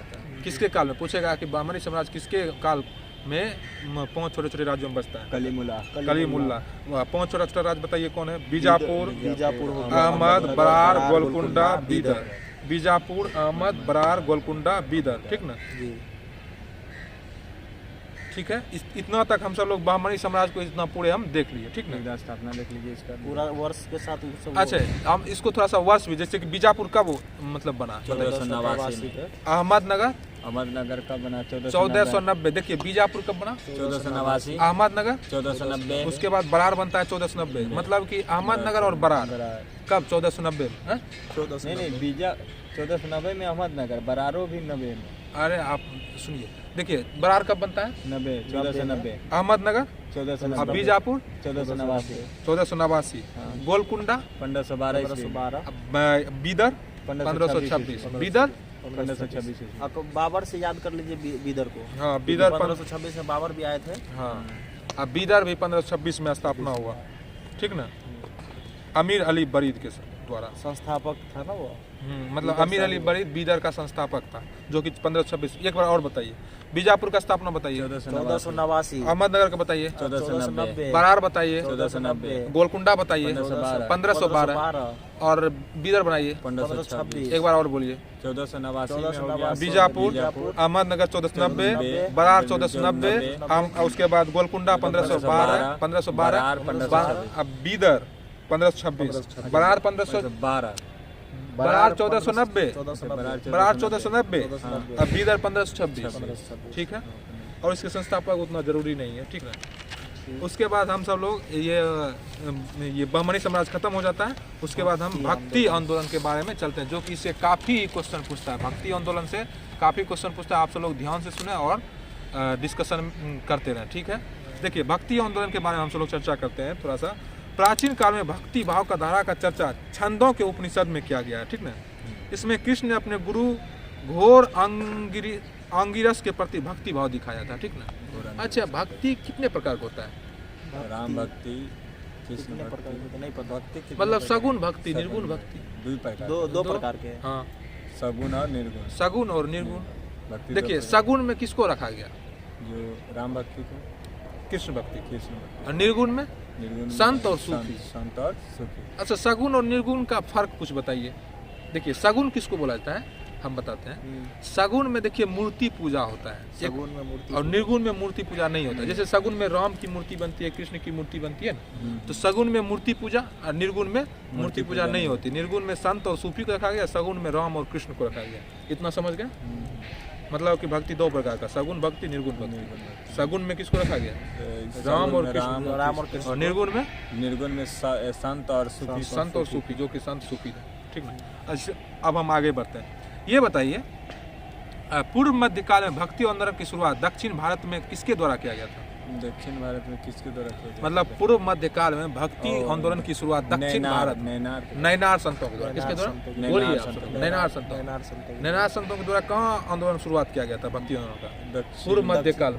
किसके काल में? पूछेगा कि बहमनी साम्राज्य किसके काल में 5 छोटे छोटे राज्यों में बसता है? कलीमुल्लाह। 5 छोटे छोटे राज्य बताइए कौन है? बीजापुर, अहमद, बरार, गोलकुंडा, बीदर। बीजापुर, अहमद, बरार, गोलकुंडा, बीदर, ठीक ना। ठीक है, इतना तक हम सब लोग बहमनी साम्राज्य को इतना पूरे हम देख लिए, ठीक ना। स्थापना देख लीजिए इसका पूरा वर्ष के साथ। अच्छा, हम इसको थोड़ा सा वर्ष भी, जैसे कि बीजापुर कब मतलब बना? 1489। अहमदनगर का बना 1490। देखिए, बीजापुर कब बना? 1489। अहमदनगर 1490। उसके बाद बरार बनता है 1490। मतलब कि अहमदनगर और बरार कब? 1490 में। 1490 में अहमदनगर, बरारो भी 90 में। अरे आप सुनिए, देखिए बरार कब बनता है? 1490। अहमदनगर 1490। बीजापुर 1489। गोलकुंडा 1512। बीदर 1526। बीदर 1526। आपको बाबर से याद कर लीजिए बीदर को। हाँ, बीदर 1526 में बाबर भी आए थे। हाँ, अब बीदर भी 1526 में स्थापना हुआ, ठीक ना। अमीर अली बरीद के द्वारा संस्थापक था ना वो। मतलब अमीर अली बरीद बीदर का संस्थापक था, जो कि 1526। एक बार और बताइए, बीजापुर का स्थापना बताइए। 1489। अहमदनगर का बताइए। 1490। बरार बताइए। 1490। गोलकुंडा बताइए। 1512। और बीदर बनाइए 1526। एक बार और बोलिए। 1489। बीजापुर, अहमदनगर 1490, बरार 1490, उसके बाद गोलकुंडा 1512, बीदर 1526, बरार 1512, बरार 1490, बरार 1490, अब बीदर 1526, ठीक है। और इसके संस्थापक उतना जरूरी नहीं है, ठीक है। उसके बाद हम सब लोग ये बहमनी साम्राज्य खत्म हो जाता है। उसके बाद हम भक्ति आंदोलन के बारे में चलते हैं, जो कि इससे काफ़ी क्वेश्चन पूछता है। भक्ति आंदोलन से काफ़ी क्वेश्चन पूछता है, आप सब लोग ध्यान से सुने और डिस्कशन करते रहें, ठीक है। देखिए, भक्ति आंदोलन के बारे में हम सब लोग चर्चा करते हैं थोड़ा सा। प्राचीन काल में भक्ति भाव का धारा का चर्चा छंदों के उपनिषद में किया गया है, ठीक ना। इसमें कृष्ण ने अपने गुरु घोर अंगिरस के प्रति भक्ति भाव दिखाया था, ठीक ना। अच्छा, भक्ति कितने प्रकार का होता है? राम भक्ति, कृष्ण भक्ति मतलब सगुण भक्ति, निर्गुण भक्ति, दो प्रकार के। हाँ, सगुण और निर्गुण। सगुण और निर्गुण भक्ति। देखिए, सगुण में किसको रखा गया? जो राम भक्ति को, कृष्ण भक्ति। कृष्ण। और निर्गुण में संत और सूफी। संत और सूफी। अच्छा, सगुण और निर्गुण का फर्क कुछ बताइए। देखिए, सगुण किसको बोला जाता है, हम बताते हैं। सगुण में देखिए मूर्ति पूजा होता है, सगुण में मूर्ति, और निर्गुण में मूर्ति पूजा नहीं होता है। जैसे सगुण में राम की मूर्ति बनती है, कृष्ण की मूर्ति बनती है ना, तो सगुण में मूर्ति पूजा और निर्गुण में मूर्ति पूजा नहीं होती। निर्गुण में संत और सूफी को रखा गया, सगुण में राम और कृष्ण को रखा गया। इतना समझ गया? मतलब कि भक्ति दो प्रकार का, सगुण भक्ति, निर्गुण भक्ति। सगुण में किसको रखा गया? राम और कृष्ण। और निर्गुण में संत और सूफी। संत और सूफी, जो कि संत सूफी है। ठीक ना। अच्छा, अब हम आगे बढ़ते हैं। ये बताइए पूर्व मध्यकाल में भक्ति आंदोलन की शुरुआत दक्षिण भारत में किसके द्वारा किया गया था? दक्षिण भारत में किसके द्वारा किया गया? मतलब पूर्व मध्यकाल में भक्ति आंदोलन की शुरुआत दक्षिण भारत में नैनार संतों के द्वारा, किसके द्वारा? बोलिए आप सब। नैनार संतों। नैनार संतों के द्वारा कहाँ आंदोलन शुरुआत किया गया था भक्ति आंदोलन का? पूर्व मध्यकाल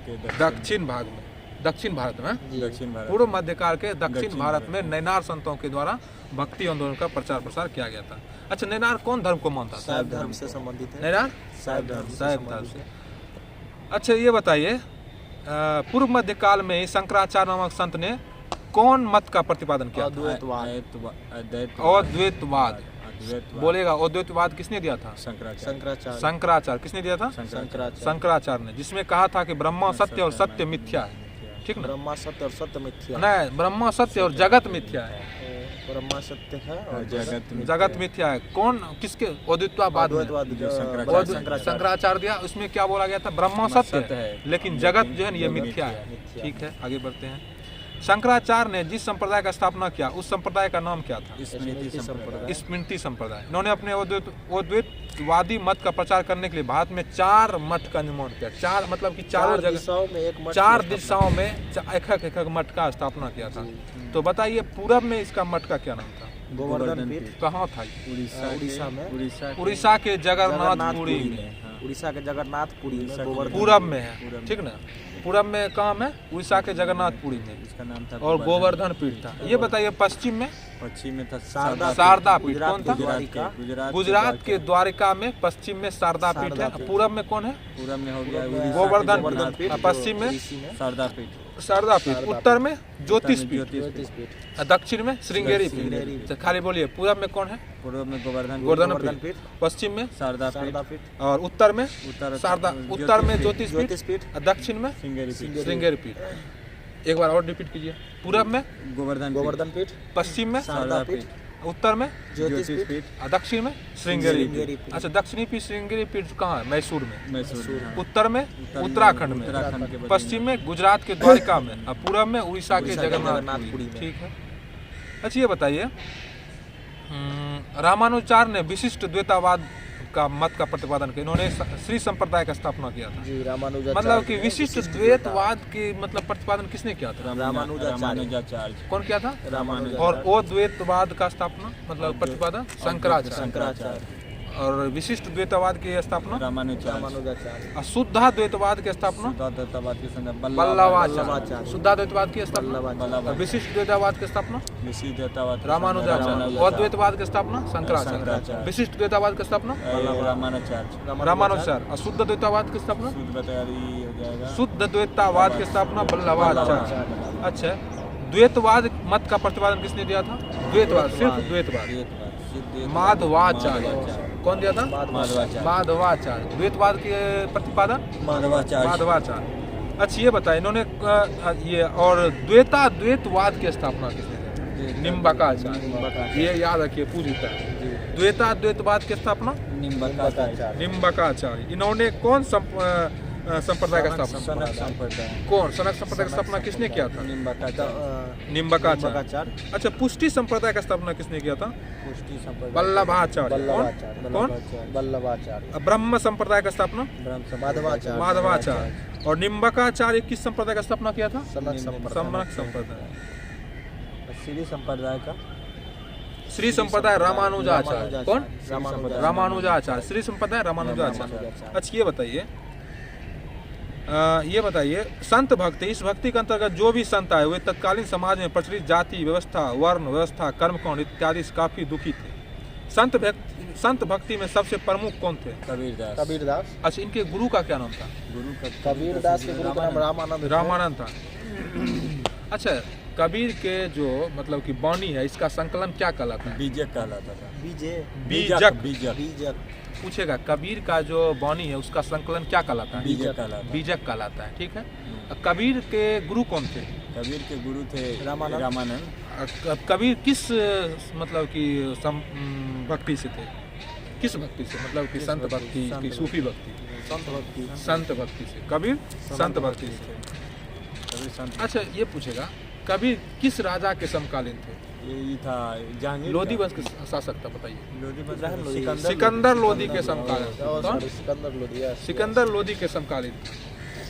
के दक्षिण भाग में, दक्षिण भारत में, दक्षिण भारत पूर्व मध्यकाल के दक्षिण भारत में नैनार संतों के द्वारा भक्ति आंदोलन का प्रचार प्रसार किया गया था। अच्छा, नैनार कौन धर्म को मानता था? शैव धर्म से संबंधित है। नैनार शैव धर्म शैव धर्म से। अच्छा, ये बताइए पूर्व मध्यकाल में ही शंकराचार्य नामक संत ने कौन मत का प्रतिपादन किया? अद्वैतवाद। बोलेगा अद्वैतवाद किसने दिया था? शंकराचार्य। शंकराचार्य। किसने दिया था? शंकराचार्य ने, जिसमें कहा था कि ब्रह्मा सत्य और सत्य मिथ्या है। ठीक ना? ब्रह्मा सत्य और सत्य मिथ्या नहीं, ब्रह्मा सत्य और जगत मिथ्या है। ब्रह्मा सत्य है और जगत मिथ्या है। कौन? किसके? अद्वैतवाद में शंकराचार्य दिया। उसमें क्या बोला गया था? ब्रह्मा सत्य है लेकिन जगत जो है ये मिथ्या है। ठीक है, आगे बढ़ते हैं। शंकराचार्य ने जिस संप्रदाय का स्थापना किया उस संप्रदाय का नाम क्या था? स्मृति संप्रदाय। इन्होंने अपने अद्वैतवादी मत का प्रचार करने के लिए भारत में 4 मठ का निर्माण किया। 4 मतलब कि चारों जगह 4 दिशाओं में एक मठ का स्थापना किया था। तो बताइए पूरब में इसका मठ का क्या नाम था? गोवर्धन पीठ। कहाँ था? उड़ीसा में। उड़ीसा के जगन्नाथपुरी में। उड़ीसा के जगन्नाथपुरी में गोवर्धन पूरब में है। ठीक ना? पूरब में कहाँ में? उड़ीसा के जगन्नाथपुरी में। इसका नाम था और गोवर्धन पीठ था। ये बताइए पश्चिम में? पश्चिम में था शारदा पीठ। कौन था? गुजरात के द्वारिका में पश्चिम में शारदा पीठ है। पूरब में कौन है? पूरब में हो गया गोवर्धन पीठ। पश्चिम में शारदा पीठ। शारदा पीठ। उत्तर में ज्योतिष पीठ। दक्षिण में श्रृंगेरी पीठ। खाली बोलिए पूरब में कौन है? पूर्व में गोवर्धन पीठ। पश्चिम में शारदा पीठ। और उत्तर में शारदा। उत्तर में ज्योतिष पीठ। दक्षिण में श्रृंगेरी पीठ। एक बार और रिपीट कीजिए। पूरब में गोवर्धन पीठ। पश्चिम में शारदा पीठ। उत्तर में ज्योतिष पीठ। दक्षिण में श्रृंगेरी पीठ। अच्छा, दक्षिणी पीठ श्रृंगेरी पीठ कहाँ है? मैसूर में। उत्तर में उत्तराखंड में। पश्चिम में गुजरात के द्वारिका में। और पूरब में उड़ीसा के जगन्नाथपुरी में। ठीक है। अच्छा, ये बताइए रामानुजाचार्य ने विशिष्ट द्वैतवाद का मत का प्रतिपादन किया। इन्होंने श्री संप्रदाय का स्थापना किया था। जी, रामानुजाचार्य। मतलब कि विशिष्ट द्वैतवाद के मतलब प्रतिपादन किसने किया था? रामानुजाचार्य। कौन किया था? रामानुजाचार्य। और अद्वैतवाद का स्थापना मतलब प्रतिपादन शंकराचार्य। और विशिष्ट द्वैतवाद की स्थापना रामानुजाचार्य। और शुद्धाद्वैतवाद की स्थापना वल्लभाचार्य। शुद्धाद्वैतवाद की स्थापना। विशिष्ट द्वैतवाद की स्थापना रामानुजाचार्य। अद्वैतवाद की स्थापना शंकराचार्य। विशिष्ट द्वैतवाद की स्थापना रामानुजाचार्य। और शुद्ध द्वैतवाद की स्थापना शुद्ध द्वैतवाद की स्थापना वल्लभाचार्य। अच्छा, द्वैतवाद मत का प्रतिपादन किसने दिया था? द्वैतवाद, सिर्फ द्वैतवाद माधवाचार्य। कौन दिया था? माधवाचार्य। द्वैतवाद के प्रतिपादन माधवाचार्य। अच्छा, ये बताए इन्होंने ये और द्वैतवाद की स्थापना किसने दिया? निम्बकाचार्य। ये याद रखिए पूरी तरह। द्वैतवाद की स्थापना निम्बकाचार्य। इन्होंने कौन संप्रदाय का स्थापना? कौन? सनक संप्रदाय की स्थापना किसने किया था? निम्बकाचार्य। अच्छा, पुष्टि संप्रदाय का स्थापना किसने किया था? वल्लभाचार्य। कौन? वल्लभाचार्य। ब्रह्म संप्रदाय का स्थापना माधवाचार्य। और निम्बकाचार्य किस संप्रदाय का स्थापना किया था? सनक संप्रदाय। श्री संप्रदाय रामानुजाचार्य। कौन? रामानुजाचार्य। श्री संप्रदाय रामानुजाचार्य। अच्छा, ये बताइए संत भक्ति, इस भक्ति के अंतर्गत जो भी संत आए वे तत्कालीन समाज में प्रचलित जाति व्यवस्था, वर्ण व्यवस्था, कर्मकांड इत्यादि से काफी दुखी थे। संत भक्ति में सबसे प्रमुख कौन थे? कबीरदास। अच्छा, इनके गुरु का क्या नाम था? कबीरदास के गुरु का नाम रामानंद था। अच्छा, कबीर के जो मतलब कि वाणी है इसका संकलन क्या कहलाता है? बीजक कहलाता था। बीजक। पूछेगा कबीर का जो वाणी है उसका संकलन क्या कहलाता है? बीजक कहलाता है। ठीक है। कबीर के गुरु कौन थे? कबीर के गुरु थे रामानंद। कबीर किस मतलब कि भक्ति से थे? किस भक्ति से? मतलब कि संत भक्ति की सूफी भक्ति? संत भक्ति से। कबीर संत भक्ति से। अच्छा, ये पूछेगा कबीर किस राजा के समकालीन थे? ये था जहांगीर लोधी का। वंश के शासक था, बताइए। लोधी वंश इब्राहिम लोधी। सिकंदर लोधी के समकालीन। Oh, कौन? sorry, सिकंदर लोधी, yes, सिकंदर लोधी के समकालीन।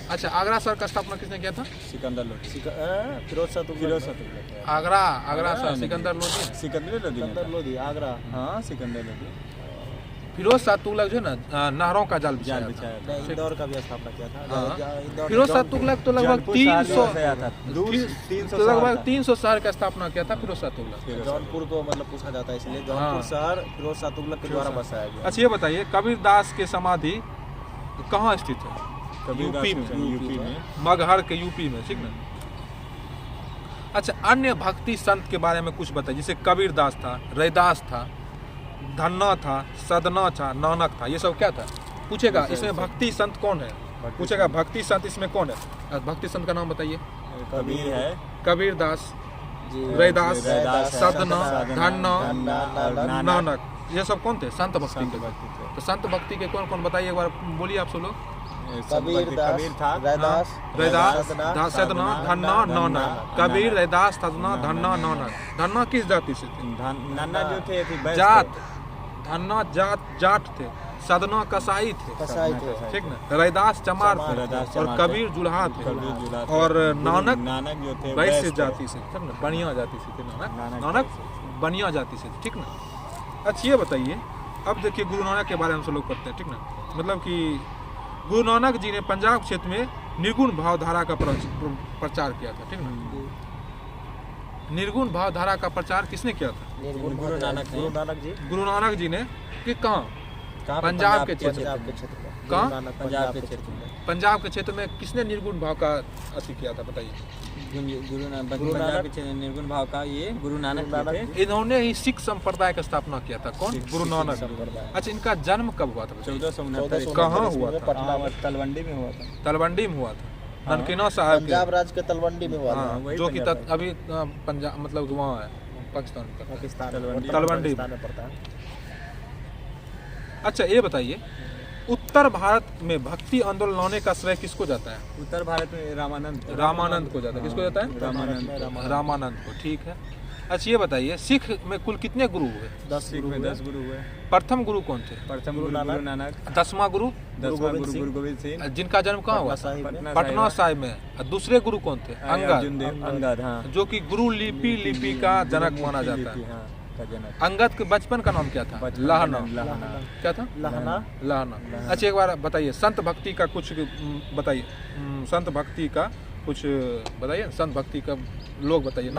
अच्छा, आगरा शहर का स्थापना किसने किया था? सिकंदर लोधी। फिरोज शाह तुगलक। फिरोज शाह तुगलक। आगरा शहर नहीं। सिकंदर लोधी। सिकंदर लोधी ने सिकंदर था। लोधी, आगरा। हाँ सिकंदर लोधी फिरोज शाह तुगलक जो है ना, नहरों का जाल जाल बिछाया था। बिछाया था। नहीं, इंदौर का भी स्थापना किया था। हाँ। इंदौर- फिरोज शाह तुगलक तो लगभग जौनपुर 300 शहर से आया था। दूर 300 लगभग 300 शहर का स्थापना किया था फिरोज शाह तुगलक। जौनपुर को मतलब पूछा जाता है, इसलिए हाँ। जौनपुर शहर फिरोज शाह तुगलक के द्वारा बसाया गया। अच्छा, ये बताइए कबीर दास की समाधि कहाँ स्थित है? कबीरदास यूपी में। यूपी में। मगहर के यूपी में, ठीक ना। अच्छा, अन्य भक्ति संत के बारे में कुछ बताइए। जैसे कबीर दास था, रैदास था, धन्ना था, सदना था, नानक था, ये सब क्या था? पूछेगा इसमें भक्ति संत कौन है? पूछेगा भक्ति संत इसमें कौन है? भक्ति संत का नाम बताइए। कबीर है। कबीर दास, जी, रैदास, रैदास, सदना, धन्ना, नानक। नानक, ये सब कौन थे? संत भक्ति संत के। भक्ति थे। तो संत भक्ति के कौन कौन बताइए, एक बार बोलिए आप सब लोग। कबीर दास, कबीर था। रैदास, रैदास, सदना, सदना, धन्ना, नानक। कबीर, रैदास, सदना, धन्ना, नानक। धन्ना किस जाति से थे? नाना जो थे वैश्य जात। थे। धन्ना जाट थे, सदना कसाई थे, कसाई थे। ठीक ना। रैदास चमार थे रैदास और चमार थे। कबीर जुल्हा थे कबीर जुल्हा थे। और नानक नानक जो थे वैश्य थे। जाति से, ठीक ना, बनिया जाति से थे। नानक नानक बनिया जाति से थे, ठीक ना। अच्छा, ये बताइए, अब देखिए गुरु नानक के बारे में हम सब लोग पढ़ते हैं, ठीक ना। मतलब कि गुरु नानक जी ने पंजाब क्षेत्र में निर्गुण भावधारा का प्रचार किया था, ठीक ना। निर्गुण भावधारा का प्रचार किसने किया था? निर्गुण गुरु नानक ने। गुरु नानक जी गुरु नानक जी ने। कि कहाँ? कहाँ? पंजाब के क्षेत्र पंजाब के क्षेत्र में। कहाँ? गुरु नानक पंजाब के क्षेत्र में। पंजाब के क्षेत्र में किसने निर्गुण भाव का अति किया था, बताइए। गुरु नानक गुरु पंजाब नानक- के क्षेत्र में निर्गुण भाव का ये गुरु नानक गुरु नानक जी थे। इन्होंने ही सिख संप्रदाय का स्थापना किया था। कौन? सिख- गुरु सिख नानक। संप्रदाय। अच्छा, इनका जन्म कब हुआ था? बताइए। 1469 कहाँ हुआ था? पटना में। तलवंडी में हुआ था। तलवंडी में हुआ था, हाँ। ननकीना साहब पंजाब के। राज्य के तलवंडी में हुआ था। हाँ, वही जो कि पंजाब अभी पंजाब मतलब वहाँ है, पाकिस्तान में पड़ता है। पाकिस्तान तलवंडी। तलवंडी। पाकिस्तान में पड़ता है। अच्छा, ये बताइए, उत्तर भारत में भक्ति आंदोलन लाने का श्रेय किसको जाता है? उत्तर भारत में रामानंद थे। रामानंद को जाता है। किसको जाता है? रामानंद। रामानंद को, ठीक है। अच्छा, ये बताइए, सिख में कुल कितने गुरु हुए? 10 सिख में 10 गुरु हुए। प्रथम गुरु कौन थे? प्रथम गुरु गुरु नानक। नानक। 10वां गुरु? 10वां गोविंद गुरु सिंह। गुरु गोविंद सिंह। जिनका जन्म कहाँ हुआ? साहिब में। पटना साहिब में। और दूसरे गुरु कौन थे? अर्जुन अंगद, देव अंगद। हाँ जो कि गुरु लिपि का जनक माना जाता है। हाँ, का जनक। अंगद के बचपन का नाम क्या था? बचपन लहना। में लहना। क्या था? लहना। लहना। अच्छा, एक बार बताइए संत भक्ति का कुछ बताइए। संत भक्ति का कुछ बताइए। संत भक्ति का लोग बताइए,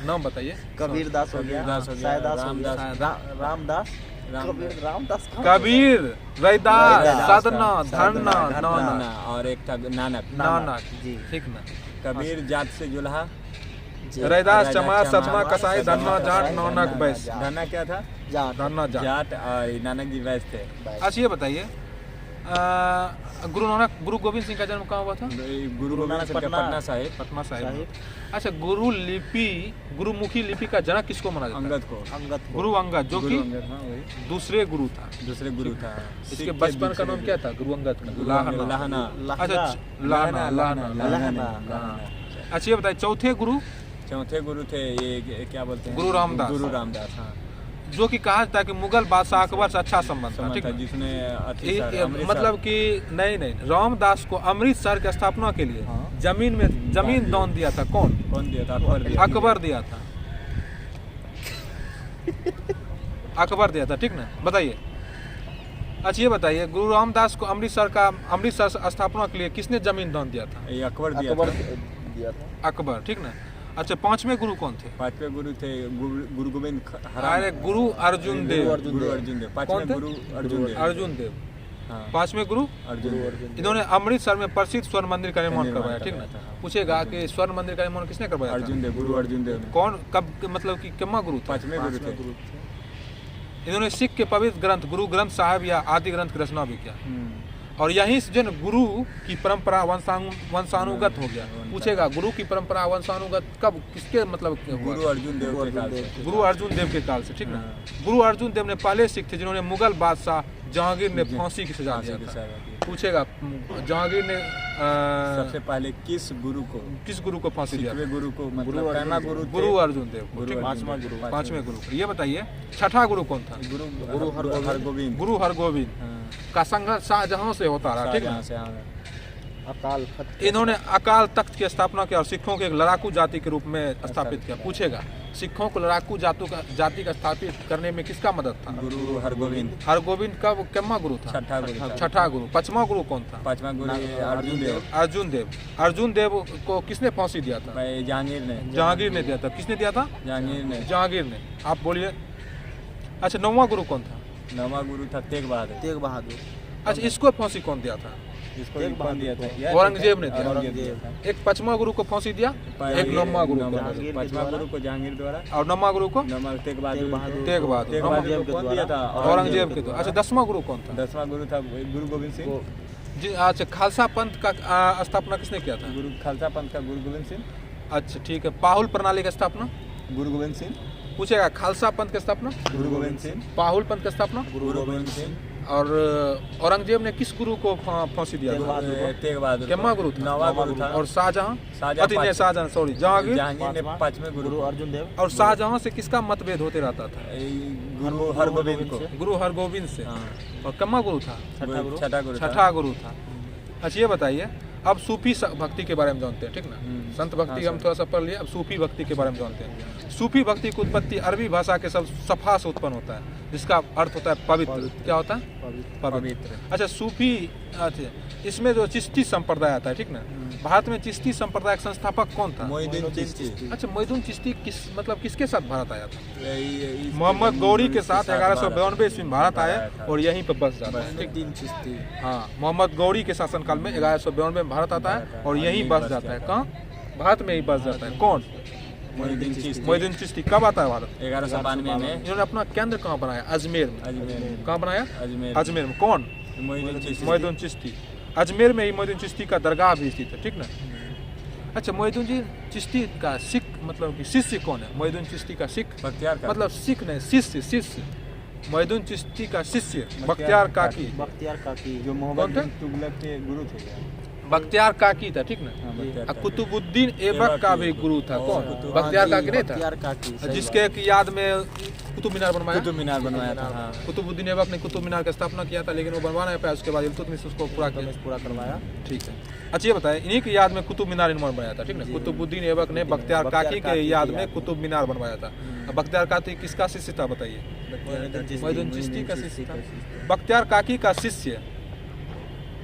नाम बताइए। कबीर दास हो गया, कबीरदास हो गया, साईदास हो रामदास। गया, रामदास। राम- कबीर रामदास कहाँ? कबीर, रैदास, रैदास, सदना, धन्ना, धन्ना, नानक। नाना और एक था नानक। नानक, जी। ठीक ना। कबीर जात से जुल्हा। जी। रैदास रैदास, चमार, चमार, सदना कसाई, धन्ना जाट, कसाई, नानक धन्ना वैश्य। जाट। धन्ना क्या था? जाट। धन्ना जाट। जाट और नानक जी वैश्य थे। अच्छा, ये बताइए, गुरु नानक, गुरु गोविंद सिंह का जन्म कहाँ हुआ था? गुरु गोविंद सिंह का पटना साहिब। पटना साहिब में। साहिब। अच्छा, गुरुमुखी लिपि का जनक किसको माना जाता है? अंगद को। अंगद को। गुरु अंगद, जो गुरु कि अंगद, हाँ वही। दूसरे गुरु था। दूसरे गुरु था। इसके बचपन का नाम क्या था? गुरु अंगद का। लाहना। लाहना। अच्छा, लाहना, लाहना, लहना। अच्छा, ये बताइए, चौथे गुरु चौथे गुरु थे ये क्या बोलते हैं? गुरु रामदास। गुरु रामदास, हाँ। जो कि कहा जाता है कि मुगल बादशाह अकबर से अच्छा संबंध था, ठीक था, है। जिसने अमृतसर- मतलब कि नहीं, रामदास को अमृतसर की स्थापना के लिए हाँ। जमीन दान दिया था। कौन? कौन दिया था? अकबर दिया। अकबर दिया था। अकबर दिया था, ठीक ना। बताइए। अच्छा, ये बताइए, गुरु रामदास को अमृतसर स्थापना के लिए किसने जमीन दान दिया था? ये अकबर दिया अकबर था। दिया था। अकबर, ठीक ना। अच्छा, पांचवें गुरु कौन थे? पांचवें गुरु थे गुरु गोविंद अरे, गुरु अर्जुन देव। गुरु अर्जुन देव। कौन पांचवें थे? गुरु अर्जुन देव। अर्जुन देव। हाँ, पांचवें गुरु अर्जुन देव। इन्होंने अमृतसर में प्रसिद्ध स्वर्ण मंदिर का निर्माण निर्माण करवाया, ठीक करवाया था, ना। हाँ। पूछेगा कि स्वर्ण मंदिर का निर्माण किसने करवाया था? अर्जुन देव, गुरु अर्जुन देव ने। कौन, कब, मतलब कि कितना गुरु था? पांचवें गुरु थे। गुरु थे। इन्होंने सिख के पवित्र ग्रंथ गुरु ग्रंथ साहिब या आदि ग्रंथ की रचना भी किया। और यहीं से जो गुरु की परंपरा वंशानुगत हो गया। पूछेगा गुरु की परंपरा वंशानुगत कब, किसके मतलब हुआ? गुरु अर्जुन देव के काल से। गुरु अर्जुन देव के काल से, ठीक ना। हाँ। गुरु अर्जुन देव ने पहले सिख थे जिन्होंने मुगल बादशाह जहांगीर ने फांसी की सजा दिया था। पूछेगा जहांगीर ने सबसे पहले किस गुरु को फांसी दिया था? छठवें गुरु को, मतलब पहला गुरु थे। गुरु अर्जुन देव को, ठीक है? पांचवें गुरु को। ये बताइए छठा गुरु कौन था? गुरु हरगोविंद। गुरु हरगोविंद का संघर्ष शाहजहां से होता रहा, ठीक है? अकाल इन्होंने अकाल तख्त की स्थापना की और सिखों को एक लड़ाकू जाति के रूप में स्थापित किया। पूछेगा सिखों को लड़ाकू जाति का स्थापित करने में किसका मदद था? गुरु हरगोविंद। हरगोविंद का वो कितना गुरु था? छठा गुरु। पांचवा गुरु कौन था? पांचवा गुरु अर्जुन देव। अर्जुन देव को किसने फांसी दिया था? जहांगीर ने दिया था। किसने दिया था? जहांगीर ने। आप बोलिए। अच्छा, नौवां गुरु कौन था? नौवां गुरु था तेग बहादुर। अच्छा, इसको फांसी कौन दिया था? औरंगजेब ने दिया। एक पांचवा गुरु को फांसी दिया, एक नौवां गुरु को। पांचवा गुरु को जहांगीर द्वारा और नौवां गुरु को तेग बहादुर। कौन दिया था? औरंगजेब के। तो अच्छा, 10वां गुरु कौन था? 10वां गुरु था गुरु गोविंद सिंह जी। अच्छा, खालसा पंथ का स्थापना किसने किया था? गुरु खालसा पंथ का गुरु गोविंद सिंह। अच्छा, ठीक है। पाहुल प्रणाली का स्थापना? गुरु गोविंद सिंह। पूछेगा खालसा पंथ की स्थापना? गुरु गोविंद सिंह। पाहुल पंथ की स्थापना? गुरु गोविंद सिंह। और औरंगजेब ने किस गुरु को फांसी दिया था? तेग बहादुर। कितना गुरु था? नौवां गुरु था। और शाहजहां सॉरी जहांगीर ने पांचवें गुरु अर्जुन देव। और शाहजहां से किसका मतभेद होते रहता था? गुरु हरगोविंद को। गुरु हरगोविंद से। और कितना गुरु था? छठा गुरु था। अच्छा, ये बताइए अब सूफी भक्ति के बारे में जानते हैं, ठीक ना? संत भक्ति हम थोड़ा सा पढ़ लिए, अब सूफी भक्ति के बारे में जानते हैं। सूफी भक्ति की उत्पत्ति अरबी भाषा के सब सफा से उत्पन्न होता है, जिसका अर्थ होता है पवित्र। क्या होता है? पवित्र। अच्छा, सूफी, अच्छा, इसमें जो चिश्ती संप्रदाय आता है, ठीक ना? भारत में चिश्ती संप्रदाय का संस्थापक कौन था? मोइनुद्दीन चिश्ती। अच्छा, मोइनुद्दीन चिश्ती किसके साथ भारत आया था? मोहम्मद गौरी के साथ 1192 ईस्वी में भारत आए और यहीं पर बस जाता है। हाँ, मोहम्मद गौरी के शासनकाल में 1192 में भारत आता है और यहीं बस जाता है। कहाँ? भारत में ही बस जाता है। कौन? मोइनुद्दीन चिश्ती। कब आता है भारत? 1192 में। इन्होंने अपना केंद्र कहाँ बनाया? अजमेर में। कहाँ बनाया? अजमेर में। कौन? मोइनुद्दीन चिश्ती। अजमेर में ही मोइनुद्दीन चिश्ती का दरगाह भी स्थित है, ठीक ना? अच्छा, मोइनुद्दीन चिश्ती का सिख मतलब कि शिष्य कौन है? मोइनुद्दीन चिश्ती का सिख मतलब सिख नहीं, शिष्य। मोइनुद्दीन चिश्ती का शिष्य बख्तियार काकी जो मोहम्मद बिन तुगलक के गुरु थे। बख्तियार काकी था, ठीक ना? कुतुबुद्दीन ऐबक का भी गुरु था। कौन? बख्तियार काकी नहीं था? जिसके याद में कुतुब मीनार बनवाया था। कुतुबुद्दीन ऐबक ने कुतुब मीनार की स्थापना किया था, लेकिन वो बनवा नहीं पाया। उसके बाद इल्तुतमिश उसको पूरा करवाया, ठीक है? अच्छा, ये बताए इन्हीं की याद में कुतुब मीनार इन्होंने बनाया था, ठीक ना? कुतुबुद्दीन ऐबक ने बख्तियार काकी के याद में कुतुब मीनार बनवाया था। बख्तियार काकी किसका शिष्य था बताइए? मोइनुद्दीन चिश्ती का शिष्य था। बख्तियार काकी का शिष्य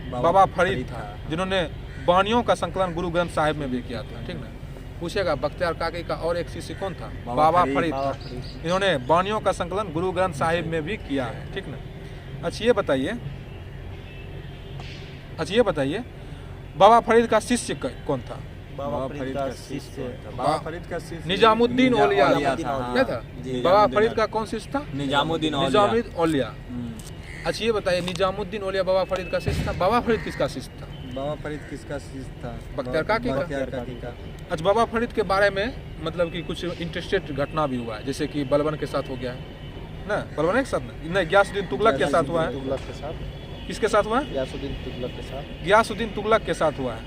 बाबा फरीद था, जिन्होंने बानियों का संकलन गुरु ग्रंथ साहिब में भी किया था, ठीक ना? पूछेगा बख्तियार काकी का और एक शिष्य कौन था? बाबा फरीद था। इन्होंने बानियों का संकलन गुरु ग्रंथ साहिब में भी किया है, ठीक ना? अच्छा, ये बताइए बाबा फरीद का शिष्य कौन था? बाबा फरीद का शिष्य निजामुद्दीन औलिया था। बाबा फरीद का कौन शिष्य था? निजामुद्दीन औलिया। अच्छा, ये बताइए निजामुद्दीन औलिया बाबा फरीद का शिष्य था। बाबा फरीद किसका शिष्य था? बख्तियार काकी का। अच्छा, बाबा फरीद के बारे में मतलब कि कुछ इंटरेस्टेड घटना भी हुआ है, जैसे कि बलबन के साथ हो गया है ना? बलबन के साथ नहीं, गियासुद्दीन तुगलक के साथ हुआ है। किसके साथ हुआ है? गियासुद्दीन तुगलक के साथ हुआ है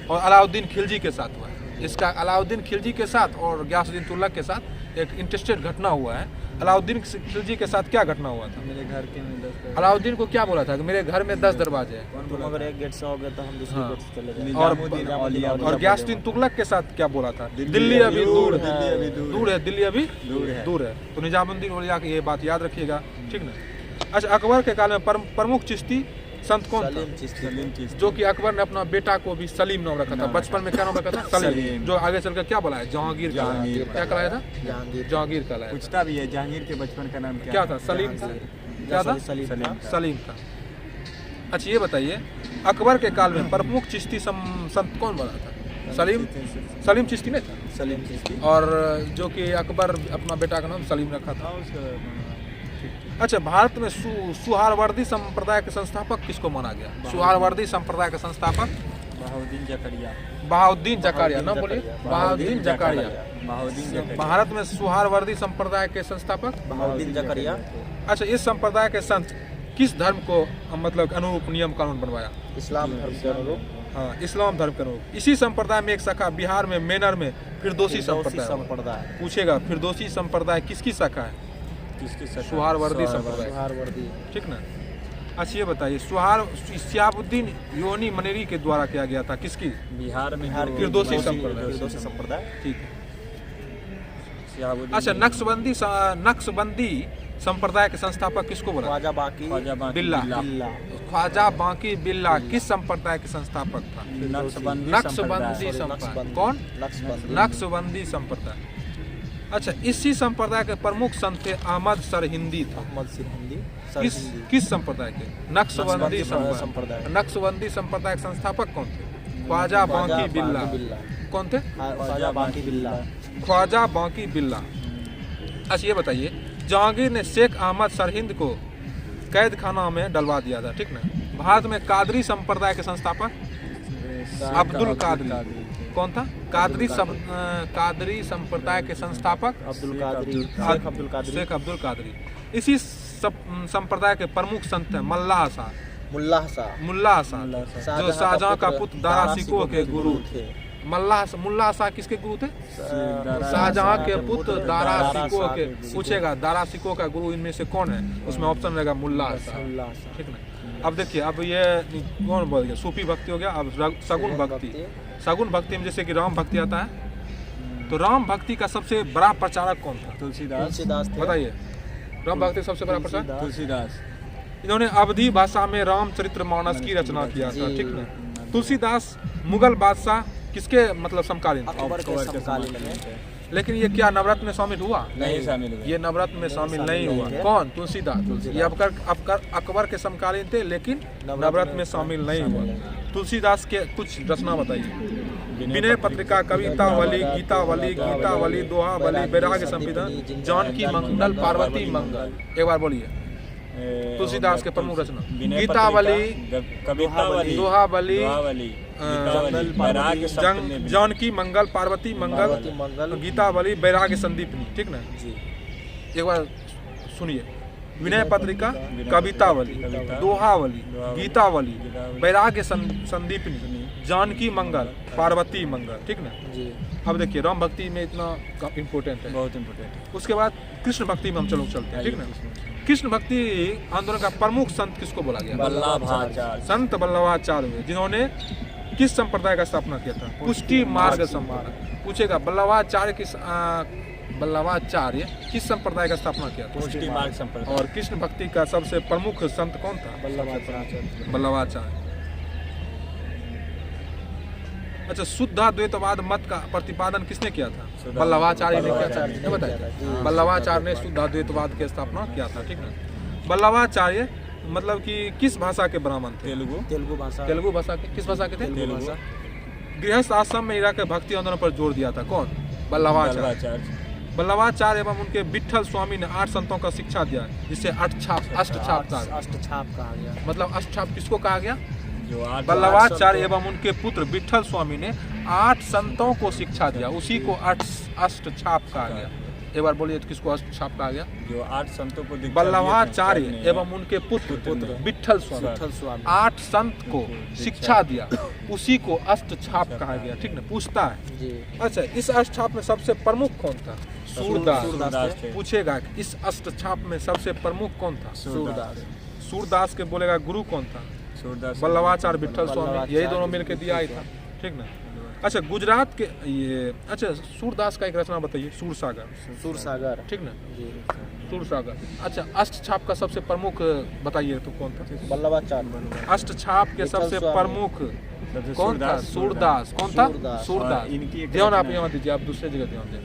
और अलाउद्दीन खिलजी के साथ हुआ है। इसका अलाउद्दीन खिलजी के साथ और गियासुद्दीन तुगलक के साथ एक इंटरेस्टेड घटना हुआ है। अलाउद्दीन खिलजी के साथ क्या घटना हुआ था? मेरे घर के में 10 अलाउद्दीन को क्या बोला था कि मेरे घर में 10 दरवाजे हैं, तुम अगर एक गेट से हो गए तो हम दूसरे गेट से चले जाएंगे। और गियासुद्दीन तुगलक के साथ क्या बोला था? दिल्ली अभी दूर है, दिल्ली अभी दूर है। तो निजामुद्दीन औलिया की ये बात याद रखिएगा, ठीक ना? अच्छा, अकबर के काल में प्रमुख चिश्ती संत कौन था? सलीम चिश्ती। जो कि अकबर ने अपना बेटा को भी सलीम नाम रखा था। बचपन में क्या नाम रखा था? सलीम। जो आगे चलकर क्या बोला है? जहांगीर। क्या कहलाया था? जहांगीर कहलाया। पूछता भी है जहांगीर के बचपन का नाम क्या था? सलीम था। क्या था? सलीम था। अच्छा, ये बताइए अकबर के काल में प्रमुख चिश्ती संत कौन बना था? सलीम चिश्ती नहीं था? सलीम चिश्ती। और जो कि अकबर अपना बेटा का नाम सलीम रखा था। अच्छा, भारत में सुहारवर्दी संप्रदाय के संस्थापक किसको माना गया? सुहारवर्दी संप्रदाय का संस्थापक बहाउद्दीन जकारिया। नाम बोलिए। बहाउद्दीन जकारिया। भारत में सुहारवर्दी संप्रदाय के संस्थापक बहाउद्दीन जकारिया। अच्छा, इस संप्रदाय के संत किस धर्म को मतलब अनुरूप नियम कानून बनवाया? इस्लाम धर्म के अनुरूप हाँ, इस्लाम धर्म के अनुरूप। इसी संप्रदाय में एक शाखा बिहार में मेनर में फिरदौसी संप्रदाय संप्रदाय पूछेगा। फिरदौसी संप्रदाय किसकी शाखा है? किसकी शाखा? सुहारवर्दी संप्रदाय, सुहारवर्दी। ठीक ना। अच्छा ये बताइए, शिहाबुद्दीन योनी मनेरी के द्वारा किया गया था, किसकी? बिहार में बिहार जो की फिरदौसी फिरदौसी फिरदौसी संप्रदाय। ठीक है। शिहाबुद्दीन अच्छा, नक्शबंदी संप्रदाय के संस्थापक किसको बोला? ख्वाजा बाकी ख्वाजा बाकी बिल्ला। बिल्ला। ख्वाजा बाकी बिल्ला किस संप्रदाय के संस्थापक था? नक्शबंदी नक्शबंदी संप्रदाय। संप्रदाय। कौन? नक्शबंदी। नक्शबंदी संप्रदाय। अच्छा, इसी संप्रदाय के प्रमुख संत थे अहमद सरहिंदी था। अहमद सिरहिंदी। किस सरहिंदी। किस संप्रदाय के? नक्शबंदी संप्रदाय। संप्रदाय। नक्शबंदी संप्रदाय के संस्थापक कौन थे? ख्वाजा बाकी बिल्ला। कौन थे? ख्वाजा बाकी बिल्ला। ख्वाजा बाकी बिल्ला। अच्छा ये बताइए, जहांगीर ने शेख अहमद सरहिंद को कैद खाना में डलवा दिया था, ठीक ना। भारत में कादरी संप्रदाय के संस्थापक अब्दुल कादरी। कौन था? कादरी संप्रदाय के संस्थापक अब्दुल कादरी। शेख अब्दुल कादरी। शेख अब्दुल कादरी। इसी संप्रदाय के प्रमुख संत हैं मुल्ला शाह। मुल्ला शाह। मुल्ला शाह जो शाहजहां का पुत्र दारा शिकोह के गुरु थे। मुल्ला शाह किसके गुरु थे? शाहजहां के पुत्र दारा शिकोह के। पूछेगा दारा शिकोह का गुरु इनमें से कौन है? उसमें ऑप्शन रहेगा मुल्ला शाह, ठीक ना। अब देखिए, अब ये कौन बोल गया? सूफी भक्ति हो गया। अब सगुन भक्ति। सगुन भक्ति में जैसे कि राम भक्ति आता है, तो राम भक्ति का सबसे बड़ा प्रचारक कौन था? तुलसीदास। बताइए, राम भक्ति सबसे बड़ा प्रचारक? तुलसीदास। इन्होंने अवधी भाषा में रामचरितमानस की रचना किया था, ठीक ना। तुलसीदास मुगल बादशाह किसके मतलब समकालीन थे? अकबर के समकालीन में। लेकिन ये क्या नवरत्न में शामिल हुआ? नहीं शामिल हुए। ये नवरत्न में शामिल नहीं हुआ। नहीं है। कौन? तुलसीदास। ये अकबर के समकालीन थे, लेकिन नवरत्न में शामिल नहीं हुआ। तुलसीदास के कुछ रचना बताइए। विनय पत्रिका, कवितावली, गीतावली, दोहावली, वैराग्य संविधान, जानकी मंगल, पार्वती मंगल। एक बार बोलिए तुलसीदास के प्रमुख रचना। गीतावली, कवितावली, दोहावली, वैराग्य जानकी मंगल, पार्वती मंगल, मंगल। गीतावली, वैराग्य संदीपनी, ठीक ना। जी। एक बार सुनिए। विनय पत्रिका, कवितावली, दोहावली, गीतावली, वैराग्य संदीपनी, जानकी मंगल, पार्वती मंगल, ठीक ना। जी। अब देखिए, राम भक्ति में इतना इम्पोर्टेंट है। बहुत इम्पोर्टेंट है। उसके बाद कृष्ण भक्ति में हम चलते हैं, ठीक ना। कृष्ण भक्ति आंदोलन का प्रमुख संत किसको बोला गया? वल्लभाचार्य। संत वल्लभाचार्य हुए, जिन्होंने किस संप्रदाय का स्थापना किया था? पुष्टि मार्ग संप्रदाय। पूछेगा वल्लभाचार्य किस संप्रदाय का स्थापना किया था? पुष्टि मार्ग संप्रदाय। और कृष्ण भक्ति का सबसे प्रमुख संत कौन था? वल्लभाचार्य। अच्छा, शुद्धाद्वैतवाद मत का प्रतिपादन किसने किया था? वल्लभाचार्य ने किया था। ये बताइए, वल्लभाचार्य ने शुद्धाद्वैतवाद की स्थापना किया था, ठीक ना। वल्लभाचार्य मतलब कि किस भाषा के ब्राह्मण थे? तेलुगु भाषा। तेलुगु भाषा के। किस भाषा के थे? तेलुगु भाषा। गृहस्थ आश्रम में इरा के भक्ति आंदोलन पर जोर दिया था। कौन? वल्लभाचार्य। वल्लभाचार्य एवं उनके विठल स्वामी ने 8 संतों का शिक्षा दिया, जिसे अष्टछाप कहा गया। मतलब अष्टछाप किसको कहा गया? जो वल्लभाचार्य एवं उनके पुत्र विठल स्वामी ने 8 संतों को शिक्षा दिया, उसी को अष्टछाप कहा गया। एक बार बोलिए, तो किसको अष्टछाप कहा गया? जो 8 संतों को वल्लभाचार्य एवं उनके पुत्र विठल स्वामी 8 संत को शिक्षा दिया, उसी को अष्टछाप कहा गया, ठीक ना। पूछता है जी। अच्छा, इस अष्टछाप में सबसे प्रमुख कौन था? सूरदास। थे। पूछेगा इस अष्टछाप में सबसे प्रमुख कौन था? सूरदास। सूरदास के बोलेगा गुरु कौन था? सूरदास। वल्लभाचार्य विठल स्वामी, यही दोनों मिलकर दिया ही था, ठीक ना। अच्छा, गुजरात के ये अच्छा सूरदास का एक रचना बताइए। सूरसागर, ठीक ना। जी। सूरसागर। अच्छा, अष्टछाप का सबसे प्रमुख बताइए तो कौन था? वल्लभाचार्य। अष्टछाप के सबसे प्रमुख कौन था? सूरदास। कौन था? सूरदास। इनकी ध्यान आप यहाँ दीजिए, आप दूसरे जगह ध्यान दें,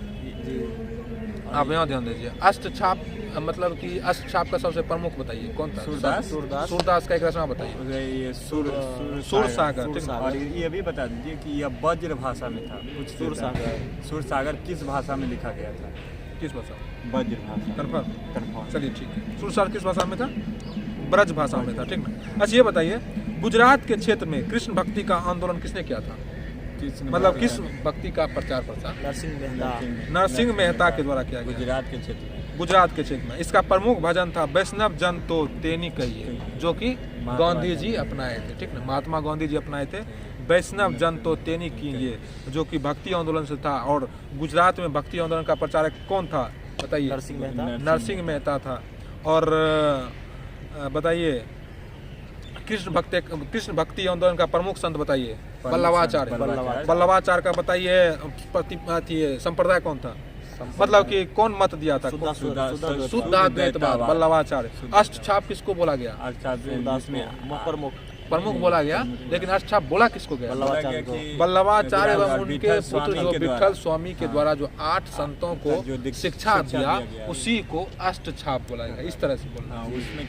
आप यहाँ ध्यान दीजिए। अष्टछाप मतलब कि अष्टछाप का सबसे प्रमुख बताइए कौन था? सूरदास का एक रचना बताइए। ये सूरसागर, ठीक है। और ये भी बता दीजिए कि यह वज्र भाषा में था। कुछ सूरसागर किस भाषा में लिखा गया था? किस भाषा? वज्र भाषा। कन्फर्म? चलिए ठीक है। सूरसागर किस भाषा में था? ब्रज भाषा में था, ठीक ना। अच्छा, ये बताइए, गुजरात के क्षेत्र में कृष्ण भक्ति का आंदोलन किसने किया था? मतलब किस भक्ति का प्रचार प्रसार? नरसिंह मेहता। नरसिंह मेहता के द्वारा किया गया। गुजरात के क्षेत्र में गुजरात के क्षेत्र में। इसका प्रमुख भजन था वैष्णव जन तो तेनी कहिए, जो कि गांधी जी अपनाए थे, ठीक ना, महात्मा गांधी जी अपनाए थे। वैष्णव जन तो तेनी कीजिए, जो कि भक्ति आंदोलन से था। और गुजरात में भक्ति आंदोलन का प्रचारक कौन था बताइए? नरसिंह मेहता। नरसिंह मेहता था। और बताइए कृष्ण भक्ति आंदोलन का प्रमुख संत बताइए? वल्लभाचार्य। वल्लभाचार्य का बताइए संप्रदाय कौन था, मतलब कि कौन मत दिया था? शुद्धाद्वैतवाद, वल्लभाचार्य। अष्टछाप किसको बोला गया? प्रमुख बोला गया, लेकिन अष्टछाप बोला किसको गया? वल्लभाचार्य एवं उनके पुत्र जो विठल स्वामी के द्वारा जो 8 संतों को शिक्षा दिया, उसी को अष्टछाप बोला गया। इस तरह से बोलना।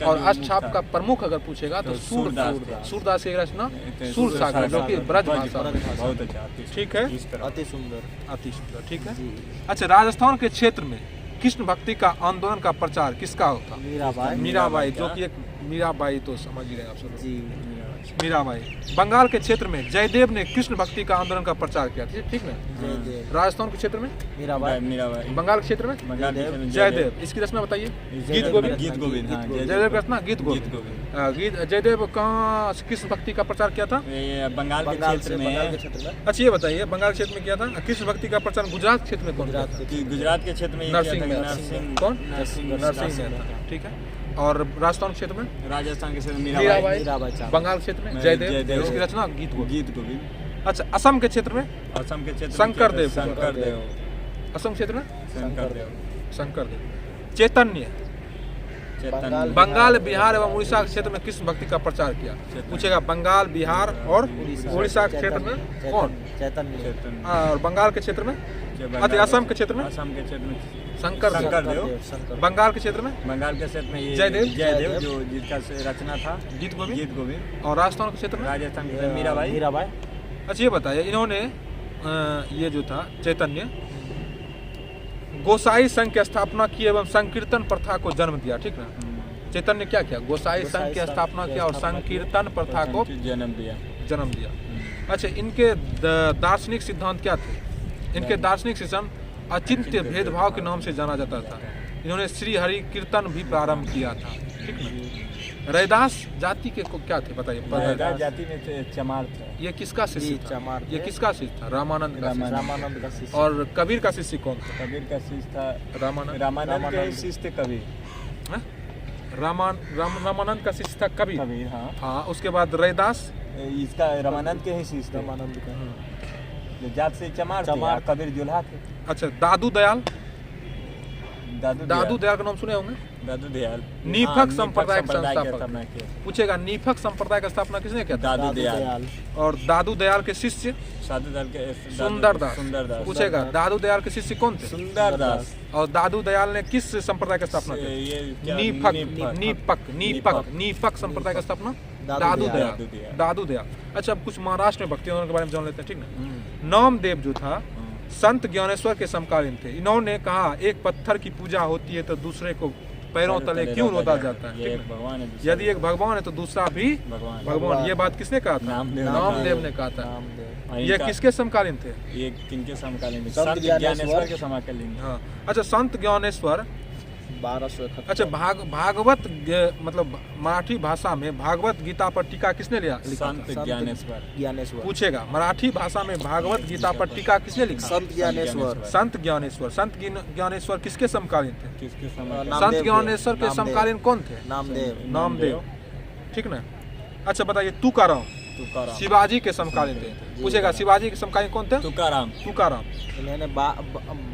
और अष्टछाप का प्रमुख अगर पूछेगा तो सूरदास की रचना सूरसागर, जो कि ब्रज भाषा। बहुत अच्छा, ठीक है, अति सुंदर। ठीक है। अच्छा, राजस्थान के क्षेत्र में कृष्ण भक्ति का आंदोलन का प्रचार किसका होता? मीराबाई, जो कि एक मीराबाई तो समझ ही रहे आप सब लोग, मीराबाई। बंगाल के क्षेत्र में जयदेव ने कृष्ण भक्ति का आंदोलन का प्रचार किया, ठीक है। राजस्थान के क्षेत्र में मीराबाई। बंगाल के क्षेत्र में जयदेव। इसकी रचना बताइए? गीत गोविंद। जयदेव की रचना गीत गोविंद। जयदेव कहाँ कृष्ण भक्ति का प्रचार किया था? बंगाल के क्षेत्र में। अच्छा, ये बताइए बंगाल क्षेत्र में किया था। कृष्ण भक्ति का प्रचार गुजरात क्षेत्र में कौन? गुजरात के क्षेत्र में नरसिंह मेहता, ठीक है। और राजस्थान क्षेत्र में? राजस्थान के क्षेत्र में मीराबाई। बंगाल क्षेत्र में जयदेव। इसकी रचना गीत गोविंद। अच्छा, असम के क्षेत्र में? असम के क्षेत्र शंकरदेव। असम क्षेत्र में शंकरदेव। चैतन्य बंगाल, बिहार एवं उड़ीसा के क्षेत्र में कृष्ण भक्ति का प्रचार किया। पूछेगा बंगाल, बिहार और उड़ीसा के क्षेत्र में कौन? चैतन्य। और बंगाल के क्षेत्र में? अच्छा, असम के क्षेत्र में शंकरदेव। बंगाल के क्षेत्र में? बंगाल के क्षेत्र में जयदेव, जो जिसका रचना था गीत गोविंद। और राजस्थान के क्षेत्र में? राजस्थान के मीराबाई। अच्छा, ये बताइए इन्होंने ये जो था चैतन्य गोसाई संघ की स्थापना की एवं संकीर्तन प्रथा को जन्म दिया, ठीक ना। चैतन्य क्या किया? गोसाई संघ की स्थापना किया और संकीर्तन प्रथा को जन्म दिया। अच्छा, इनके दार्शनिक सिद्धांत क्या थे? इनके दार्शनिक सिद्धांत अचिंत्य भेदभाव के नाम से जाना जाता था। इन्होंने श्री हरि कीर्तन भी प्रारंभ किया था, ठीक ना। रैदास जाति के को क्या थे बताइए? रैदास जाति में थे चमार था। ये किसका शिष्य था? ये किसका शिष्य था? रामानंद का शिष्य। और कबीर का शिष्य कौन था? कबीर का शिष्य था रामानंद के शिष्य थे कबीर। रामानंद का शिष्य था कबीर। हाँ। उसके बाद रैदास इसका रामानंद के ही शिष्य थे। रामानंद का जात से चमार कबीर जुल्हा थे। अच्छा, दादू दयाल का नाम सुने होंगे? दादू दयाल नीफक संप्रदाय का संस्थापक। पूछेगा नीफक संप्रदाय का स्थापना किसने किया? दादू दयाल। और दादू दयाल के शिष्य? सुंदरदास। पूछेगा दादू दयाल के शिष्य कौन थे? सुंदरदास। और दादू दयाल ने किस संप्रदाय का स्थापना की? नीफक संप्रदाय का स्थापना दादू दयाल। अच्छा, अब कुछ महाराष्ट्र में भक्ति आंदोलन के बारे में जान लेते हैं, ठीक ना। नामदेव जो था संत ज्ञानेश्वर के समकालीन थे। इन्होंने कहा एक पत्थर की पूजा होती है तो दूसरे को पैरों तले क्यों रोता जाता है? यदि एक भगवान है तो दूसरा भी भगवान। ये बात किसने कहा था? नामदेव ने कहा था। ये किसके समकालीन थे? ये किनके समकालीन? संत ज्ञानेश्वर के समकालीन। हाँ। अच्छा, संत ज्ञानेश्वर 1271। अच्छा, भागवत मतलब मराठी भाषा में भागवत गीता पर टीका किसने लिखा? संत ज्ञानेश्वर। पूछेगा मराठी भाषा में भागवत गीता पर टीका किसने लिखा? संत ज्ञानेश्वर। संत ज्ञानेश्वर किसके समकालीन थे? संत ज्ञानेश्वर के समकालीन कौन थे? नामदेव, ठीक ना। अच्छा, बताइए तुकाराम शिवाजी के समकालीन थे। पूछेगा शिवाजी के समकालीन कौन थे? तुकाराम। इन्होंने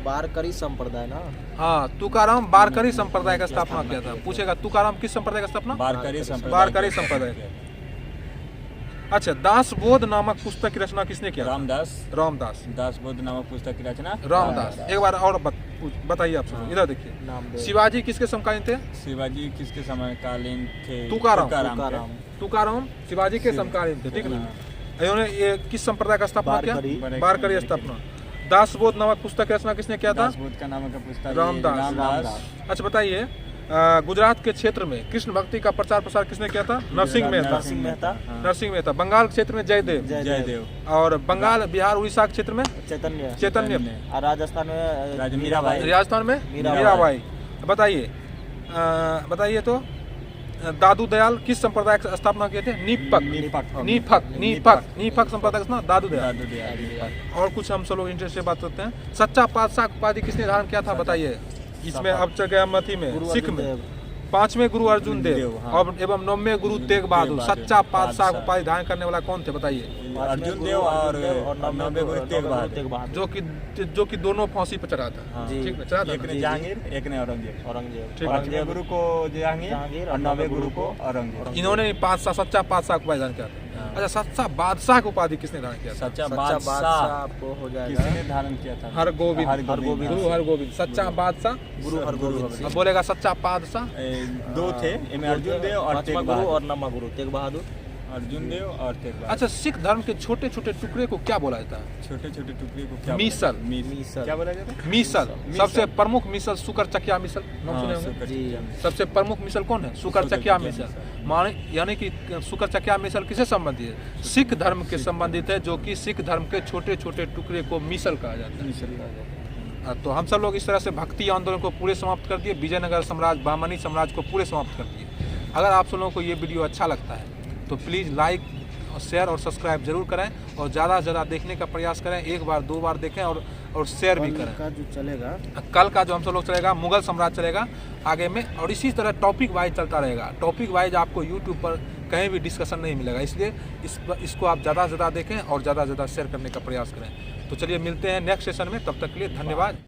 बारकरी संप्रदाय ना। हाँ, तुकाराम बारकरी संप्रदाय का स्थापना किया था। पूछेगा तुकाराम किस संप्रदाय का स्थापना? बारकरी संप्रदाय। अच्छा, दासबोध नामक पुस्तक की रचना किसने किया? रामदास। दासबोध नामक पुस्तक की रचना रामदास। एक बार और बताइए आप सब। इधर देखिए, शिवाजी किसके समकालीन थे? शिवाजी किसके समकालीन थे? तुकाराम शिवाजी के समकालीन थे, ठीक ना। इन्होंने ये किस संप्रदाय का स्थापना किया? बारकरी स्थापना। दासबोध नामक पुस्तक की रचना किसने किया था? दासबोध का नाम का पुस्तक रामदास। अच्छा, बताइए गुजरात के क्षेत्र में कृष्ण भक्ति का प्रचार प्रसार किसने किया था? नरसिंह मेहता। बंगाल क्षेत्र में जयदेव। और बंगाल, बिहार, उड़ीसा के क्षेत्र में चैतन्य। राजस्थान में मीराबाई। बताइए बताइए तो दादू दयाल किस संप्रदाय की स्थापना किए थे? नीपक संप्रदाय का दादू दयाल। और कुछ हम सब लोग इंटरेस्ट से बात करते हैं। सच्चा पातशाह उपाधि किसने धारण किया था बताइए? इसमें अब चल गया मथी में, सिख में 5वें गुरु अर्जुन देव और एवं 9वें गुरु तेग बहादुर। सच्चा पातशाह उपाधि धारण करने वाला कौन थे बताइए? अर्जुन देव और 9वें गुरु तेग बहादुर, जो कि दोनों फांसी पर चढ़ा था। ठीक है, चढ़ा था। एक ने जहांगीर, एक ने औरंगजेब। 5वें गुरु को जहांगीर और 9वें गुरु को औरंगजेब। इन्होंने पातशाह, सच्चा पातशाह को उपाधि धारण किया था। अच्छा, सच्चा बादशाह को उपाधि किसने धारण किया था? सच्चा बादशाह आपको हो जाएगा किसने धारण किया था? हरगोविंद, गुरु हरगोविंद। सच्चा बादशाह गुरु हरगोविंद। अब बोलेगा सच्चा बादशाह। 2 थे, इनमें अर्जुन देव और तेग गुरु बहादुर। और 9वां गुरु तेग बहादुर। अर्जुन देव और तेग बहादुर। अच्छा, सिख धर्म के छोटे छोटे टुकड़े को क्या बोला जाता है? छोटे छोटे टुकड़े को क्या मिसल। मिसल क्या बोला जाता है? मिसल। सबसे प्रमुख मिसल शुकर चकिया मिसल, नाम सुने होंगे। जी सबसे प्रमुख मिसल कौन है? शुकर चकिया मिसल। माने यानी कि शुकर चकिया मिसल किससे संबंधित है? सिख धर्म के संबंधित है, जो कि सिख धर्म के छोटे छोटे टुकड़े को मिसल कहा जाता है। तो हम सब लोग इस तरह से भक्ति आंदोलन को पूरे समाप्त कर दिए, विजयनगर साम्राज्य, बहमनी साम्राज्य को पूरे समाप्त कर दिए। अगर आप सब लोगों को ये वीडियो अच्छा लगता है तो प्लीज़ लाइक और शेयर और सब्सक्राइब जरूर करें और ज़्यादा से ज़्यादा देखने का प्रयास करें। 1 बार 2 बार देखें और शेयर भी करें। का जो चलेगा कल का जो हम सब लोग चलेगा मुगल साम्राज्य चलेगा आगे में, और इसी तरह टॉपिक वाइज चलता रहेगा। टॉपिक वाइज आपको यूट्यूब पर कहीं भी डिस्कशन नहीं मिलेगा, इसलिए इसको आप ज़्यादा से ज़्यादा देखें और ज़्यादा से ज़्यादा शेयर करने का प्रयास करें। तो चलिए मिलते हैं नेक्स्ट सेशन में, तब तक के लिए धन्यवाद।